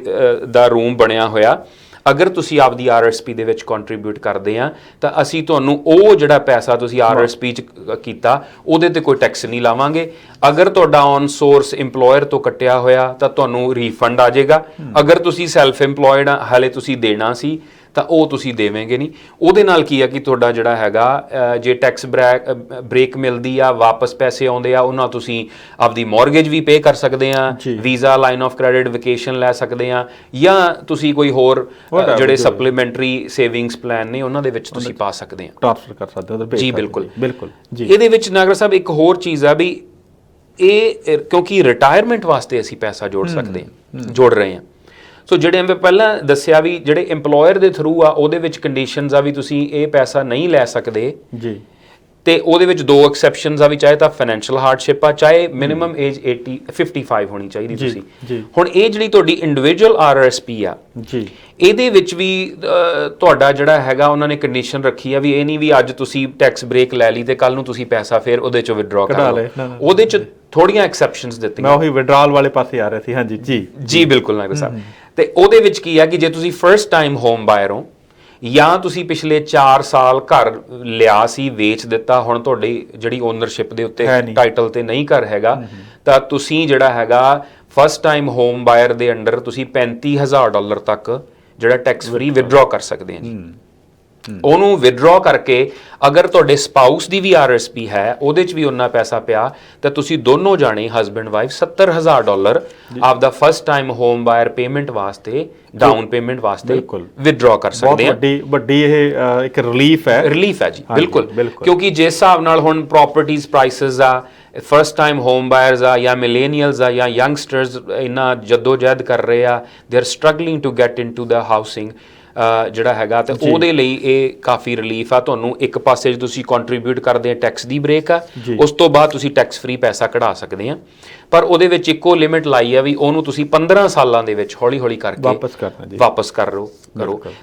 ਦਾ ਰੂਮ ਬਣਿਆ ਹੋਇਆ ਅਗਰ ਤੁਸੀਂ ਆਪਦੀ RSP ਦੇ ਵਿੱਚ ਕੰਟਰੀਬਿਊਟ ਕਰਦੇ ਆ ਤਾਂ ਅਸੀਂ ਤੁਹਾਨੂੰ ਉਹ ਜਿਹੜਾ ਪੈਸਾ ਤੁਸੀਂ RSP 'ਚ ਕੀਤਾ ਉਹਦੇ ਤੇ ਕੋਈ ਟੈਕਸ ਨਹੀਂ ਲਾਵਾਂਗੇ। ਅਗਰ ਤੁਹਾਡਾ ਔਨ ਸੋਰਸ EMPLOYER ਤੋਂ ਕੱਟਿਆ ਹੋਇਆ ਤਾਂ ਤੁਹਾਨੂੰ ਰੀਫੰਡ ਆ ਜਾਏਗਾ। ਅਗਰ ਤੁਸੀਂ ਸੈਲਫ EMPLOYED ਆ ਹਾਲੇ ਤੁਸੀਂ ਦੇਣਾ ਸੀ ਤਾਂ ਉਹ ਤੁਸੀਂ ਦੇਵੇਂਗੇ ਨਹੀਂ। ਉਹਦੇ ਨਾਲ ਕੀ ਆ ਕਿ ਤੁਹਾਡਾ ਜਿਹੜਾ ਹੈਗਾ ਜੇ ਟੈਕਸ ਬ੍ਰੇਕ ਮਿਲਦੀ ਆ, ਵਾਪਸ ਪੈਸੇ ਆਉਂਦੇ ਆ, ਉਹਨਾਂ ਤੁਸੀਂ ਆਪਦੀ ਮੌਰਗੇਜ ਵੀ ਪੇ ਕਰ ਸਕਦੇ ਆ, visa, line of credit, vacation ਲੈ ਸਕਦੇ ਆ, ਜਾਂ ਤੁਸੀਂ ਕੋਈ ਹੋਰ ਜਿਹੜੇ ਸਪਲੀਮੈਂਟਰੀ ਸੇਵਿੰਗਸ ਪਲਾਨ ਨੇ ਉਹਨਾਂ ਦੇ ਵਿੱਚ ਤੁਸੀਂ ਪਾ ਸਕਦੇ ਆ, ਟ੍ਰਾਂਸਫਰ ਕਰ ਸਕਦੇ ਹੋ। ਜੀ ਬਿਲਕੁਲ ਬਿਲਕੁਲ ਜੀ। ਇਹਦੇ ਵਿੱਚ ਨਾਗਰਾ ਸਾਹਿਬ ਇੱਕ ਹੋਰ ਚੀਜ਼ ਆ ਵੀ ਇਹ ਕਿਉਂਕਿ ਰਿਟਾਇਰਮੈਂਟ ਵਾਸਤੇ ਅਸੀਂ ਪੈਸਾ ਜੋੜ ਸਕਦੇ ਆ, ਜੋੜ ਰਹੇ ਆ। ਸੋ ਜਿਹੜੇ ਮੈਂ ਪਹਿਲਾਂ ਦੱਸਿਆ ਵੀ ਜਿਹੜੇ EMPLOYER ਦੇ ਥਰੂ ਆ ਉਹਦੇ ਵਿੱਚ ਕੰਡੀਸ਼ਨਸ ਆ ਵੀ ਤੁਸੀਂ ਇਹ ਪੈਸਾ ਨਹੀਂ ਲੈ ਸਕਦੇ ਜੀ, ਤੇ ਉਹਦੇ ਵਿੱਚ 2 ਐਕਸੈਪਸ਼ਨਸ ਆ ਵੀ ਚਾਹੇ ਤਾਂ ਫਾਈਨੈਂਸ਼ੀਅਲ ਹਾਰਡਸ਼ਿਪ ਆ, ਚਾਹੇ ਮਿਨੀਮਮ ਏਜ 55 ਹੋਣੀ ਚਾਹੀਦੀ ਤੁਸੀਂ। ਹੁਣ ਇਹ ਜਿਹੜੀ ਤੁਹਾਡੀ ਇੰਡੀਵਿਜੂਅਲ RSP ਆ ਜੀ, ਇਹਦੇ ਵਿੱਚ ਵੀ ਤੁਹਾਡਾ ਜਿਹੜਾ ਹੈਗਾ ਉਹਨਾਂ ਨੇ ਕੰਡੀਸ਼ਨ ਰੱਖੀ ਆ ਵੀ ਇਹ ਨਹੀਂ ਵੀ ਅੱਜ ਤੁਸੀਂ ਟੈਕਸ ਬ੍ਰੇਕ ਲੈ ਲਈ ਤੇ ਕੱਲ ਨੂੰ ਤੁਸੀਂ ਪੈਸਾ ਫਿਰ ਉਹਦੇ ਚੋਂ ਵਿਦਡਰਾ ਕਰ ਲਓ। ਉਹਦੇ ਚ ਥੋੜੀਆਂ ਐਕਸੈਪਸ਼ਨਸ ਦਿੱਤੀਆਂ। ਮੈਂ ਉਹੀ ਵਿਡਰਾਲ ਵਾਲੇ ਪਾਸੇ ਆ ਰਿਹਾ ਸੀ। ਹਾਂਜੀ ਜੀ ਜੀ ਬਿਲਕੁਲ ਨਾਗਰ ਸਾਹਿਬ। ਤੇ ਉਹਦੇ ਵਿੱਚ ਕੀ ਆ ਕਿ ਜੇ ਤੁਸੀਂ ਫਰਸਟ ਟਾਈਮ ਹੋਮ ਬਾਇਰ ਹੋ ਜਾਂ ਤੁਸੀਂ ਪਿਛਲੇ 4 ਸਾਲ ਘਰ ਲਿਆ ਸੀ, ਵੇਚ ਦਿੱਤਾ, ਹੁਣ ਤੁਹਾਡੀ ਜਿਹੜੀ ਓਨਰਸ਼ਿਪ ਦੇ ਉੱਤੇ ਟਾਈਟਲ ਤੇ ਨਹੀਂ ਘਰ ਹੈਗਾ, ਤਾਂ ਤੁਸੀਂ ਜਿਹੜਾ ਹੈਗਾ ਫਸਟ ਟਾਈਮ ਹੋਮ ਬਾਇਰ ਦੇ ਅੰਡਰ ਤੁਸੀਂ $35,000 ਤੱਕ ਜਿਹੜਾ ਟੈਕਸ ਫਰੀ ਵਿਦਡਰਾ ਕਰ ਸਕਦੇ ਆ ਜੀ। ਉਹਨੂੰ ਵਿਦਡਰਾ ਕਰਕੇ ਅਗਰ ਤੁਹਾਡੇ ਸਪਾਊਸ ਦੀ ਵੀ RSP ਹੈ ਉਹਦੇ 'ਚ ਵੀ ਉਹਨਾਂ ਪੈਸਾ ਪਿਆ ਤਾਂ ਤੁਸੀਂ ਦੋਨੋਂ ਜਾਣੇ ਹਸਬੈਂਡ ਵਾਈਫ $70,000 ਆਪਦਾ ਫਸਟ ਟਾਈਮ ਹੋਮ ਬਾਇਰ ਪੇਮੈਂਟ ਵਾਸਤੇ, ਡਾਊਨ ਪੇਮੈਂਟ ਵਾਸਤੇ ਵਿਦਡਰਾ ਕਰ ਸਕਦੇ ਆ। ਵੱਡੀ ਇਹ ਇੱਕ ਰਿਲੀਫ ਹੈ ਜੀ ਬਿਲਕੁਲ। ਕਿਉਂਕਿ ਜਿਸ ਹਿਸਾਬ ਨਾਲ ਹੁਣ ਪ੍ਰੋਪਰਟੀਜ਼ ਪ੍ਰਾਈਸਿਸ ਆ, ਫਸਟ ਟਾਈਮ ਹੋਮ ਬਾਇਰਸ ਆ ਜਾਂ ਮਿਲੇਨੀਅਲਸ ਆ ਜਾਂ ਯੰਗਸਟਰਸ ਇੰਨਾ ਜਦੋਜਹਿਦ ਕਰ ਰਹੇ ਆ, they are struggling to get into the housing ਜਿਹੜਾ ਹੈਗਾ, ਤੇ ਉਹਦੇ ਲਈ ਇਹ ਕਾਫੀ ਰਿਲੀਫ ਆ। ਤੁਹਾਨੂੰ ਇੱਕ ਪਾਸੇ ਜੇ ਤੁਸੀਂ ਕੰਟਰੀਬਿਊਟ ਕਰਦੇ ਆ ਟੈਕਸ ਦੀ ਬ੍ਰੇਕ ਆ, ਉਸ ਤੋਂ ਬਾਅਦ ਤੁਸੀਂ ਟੈਕਸ ਫ੍ਰੀ ਪੈਸਾ ਕਢਾ ਸਕਦੇ ਆ, ਪਰ ਉਹਦੇ ਵਿੱਚ ਇੱਕੋ ਲਿਮਿਟ ਲਾਈ ਆ ਵੀ ਉਹਨੂੰ ਤੁਸੀਂ 15 ਸਾਲਾਂ ਦੇ ਵਿੱਚ ਹੌਲੀ ਹੌਲੀ ਕਰਕੇ ਵਾਪਸ ਕਰੋ।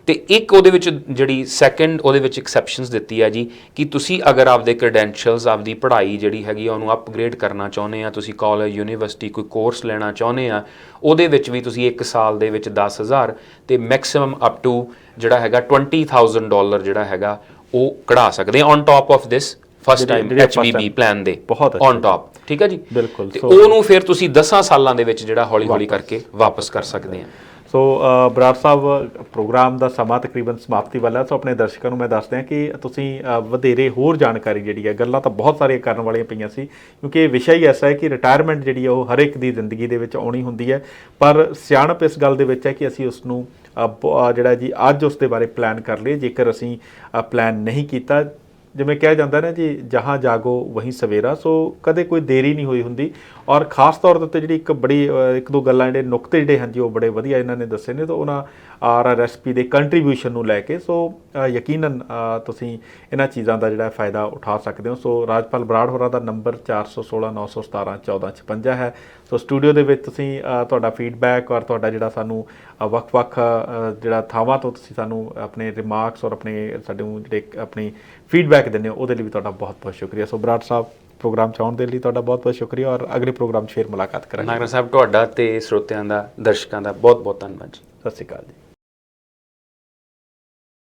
ਤੇ ਇੱਕ ਉਹਦੇ ਵਿੱਚ ਜਿਹੜੀ ਸੈਕੰਡ ਉਹਦੇ ਵਿੱਚ ਐਕਸੈਪਸ਼ਨਸ ਦਿੱਤੀ ਆ ਜੀ ਕਿ ਤੁਸੀਂ ਅਗਰ ਆਪਦੇ ਕ੍ਰੈਡੈਂਸ਼ੀਅਲਸ, ਆਪਦੀ ਪੜ੍ਹਾਈ ਜਿਹੜੀ ਹੈਗੀ ਆ ਉਹਨੂੰ ਅਪਗ੍ਰੇਡ ਕਰਨਾ ਚਾਹੁੰਦੇ ਆ, ਤੁਸੀਂ ਕਾਲਜ, ਯੂਨੀਵਰਸਿਟੀ ਕੋਈ ਕੋਰਸ ਲੈਣਾ ਚਾਹੁੰਦੇ ਆ, ਉਹਦੇ ਵਿੱਚ ਵੀ ਤੁਸੀਂ 1 ਸਾਲ ਦੇ ਵਿੱਚ 10,000 ਤੇ ਮੈਕਸਿਮਮ ਅਪ ਟੂ ਜਿਹੜਾ ਹੈਗਾ $20,000 ਜਿਹੜਾ ਹੈਗਾ ਉਹ ਕਢਾ ਸਕਦੇ ਆ on top of this first time HBB plan ਦੇ ਔਨ ਟਾਪ। ਠੀਕ ਹੈ ਜੀ ਬਿਲਕੁਲ। ਤੇ ਉਹਨੂੰ ਫਿਰ ਤੁਸੀਂ 10 ਸਾਲਾਂ ਦੇ ਵਿੱਚ ਜਿਹੜਾ ਹੌਲੀ ਹੌਲੀ ਕਰਕੇ ਵਾਪਸ ਕਰ ਸਕਦੇ ਆ। ਸੋ ਬਰਾੜ ਸਾਹਿਬ, ਪ੍ਰੋਗਰਾਮ ਦਾ ਸਮਾਂ ਤਕਰੀਬਨ ਸਮਾਪਤੀ ਵਾਲਾ, ਸੋ ਆਪਣੇ ਦਰਸ਼ਕਾਂ ਨੂੰ ਮੈਂ ਦੱਸ ਦਿਆਂ ਕਿ ਤੁਸੀਂ ਵਧੇਰੇ ਹੋਰ ਜਾਣਕਾਰੀ ਜਿਹੜੀ ਹੈ, ਗੱਲਾਂ ਤਾਂ ਬਹੁਤ ਸਾਰੀਆਂ ਕਰਨ ਵਾਲੀਆਂ ਪਈਆਂ ਸੀ ਕਿਉਂਕਿ ਇਹ ਵਿਸ਼ਾ ਹੀ ਐਸਾ ਹੈ ਕਿ ਰਿਟਾਇਰਮੈਂਟ ਜਿਹੜੀ ਹੈ ਉਹ ਹਰ ਇੱਕ ਦੀ ਜ਼ਿੰਦਗੀ ਦੇ ਵਿੱਚ ਆਉਣੀ ਹੁੰਦੀ ਹੈ, ਪਰ ਸਿਆਣਪ ਇਸ ਗੱਲ ਦੇ ਵਿੱਚ ਹੈ ਕਿ ਅਸੀਂ ਉਸ ਨੂੰ ਜਿਹੜਾ ਜੀ ਅੱਜ ਉਸ ਦੇ ਬਾਰੇ ਪਲਾਨ ਕਰ ਲਈਏ। ਜੇਕਰ ਅਸੀਂ ਪਲਾਨ ਨਹੀਂ ਕੀਤਾ, ਜਿਵੇਂ ਕਿਹਾ ਜਾਂਦਾ ਨਾ ਜੀ, ਜਹਾਂ ਜਾਗੋ ਵਹੀਂ ਸਵੇਰਾ, ਸੋ ਕਦੇ ਕੋਈ ਦੇਰੀ ਨਹੀਂ ਹੋਈ ਹੁੰਦੀ। ਔਰ ਖਾਸ ਤੌਰ ਦੇ ਉੱਤੇ ਜਿਹੜੀ ਇੱਕ ਦੋ ਗੱਲਾਂ, ਜਿਹੜੇ ਨੁਕਤੇ ਜਿਹੜੇ ਹਨ ਜੀ ਉਹ ਬੜੇ ਵਧੀਆ ਇਹਨਾਂ ਨੇ ਦੱਸੇ ਨੇ, ਤਾਂ ਉਹਨਾਂ RSP ਦੇ ਕੰਟਰੀਬਿਊਸ਼ਨ ਨੂੰ ਲੈ ਕੇ, ਸੋ ਯਕੀਨਨ ਤੁਸੀਂ ਇਹਨਾਂ ਚੀਜ਼ਾਂ ਦਾ ਜਿਹੜਾ ਫਾਇਦਾ ਉਠਾ ਸਕਦੇ ਹੋ। ਸੋ ਰਾਜਪਾਲ ਬਰਾੜ ਹੋਰਾਂ ਦਾ ਨੰਬਰ 416-917-1456 ਹੈ। ਸੋ ਸਟੂਡੀਓ ਦੇ ਵਿੱਚ ਤੁਸੀਂ ਤੁਹਾਡਾ ਫੀਡਬੈਕ ਔਰ ਤੁਹਾਡਾ ਜਿਹੜਾ ਸਾਨੂੰ ਵੱਖ-ਵੱਖ ਜਿਹੜਾ ਥਾਵਾਂ ਤੋਂ ਤੁਸੀਂ ਸਾਨੂੰ ਆਪਣੇ ਰਿਮਾਰਕਸ ਔਰ ਸਾਡੇ ਜਿਹੜੇ ਆਪਣੀ ਫੀਡਬੈਕ ਦਿੰਦੇ ਹੋ, ਉਹਦੇ ਲਈ ਵੀ ਤੁਹਾਡਾ ਬਹੁਤ-ਬਹੁਤ ਸ਼ੁਕਰੀਆ। ਸੋ ਬਰਾੜ ਸਾਹਿਬ, ਪ੍ਰੋਗਰਾਮ 'ਚ ਆਉਣ ਦੇ ਲਈ ਤੁਹਾਡਾ ਬਹੁਤ-ਬਹੁਤ ਸ਼ੁਕਰੀਆ ਔਰ ਅਗਲੇ ਪ੍ਰੋਗਰਾਮ 'ਚ ਫਿਰ ਮੁਲਾਕਾਤ ਕਰਾਂਗੇ। ਨਾਗਰਾ ਸਾਹਿਬ, ਤੁਹਾਡਾ ਤੇ ਸਰੋਤਿਆਂ ਦਾ, ਦਰਸ਼ਕਾਂ ਦਾ ਬਹੁਤ-ਬਹੁਤ ਧੰਨਵਾਦ ਜੀ। ਸਤਿ ਸ਼੍ਰੀ ਅਕਾਲ ਜੀ।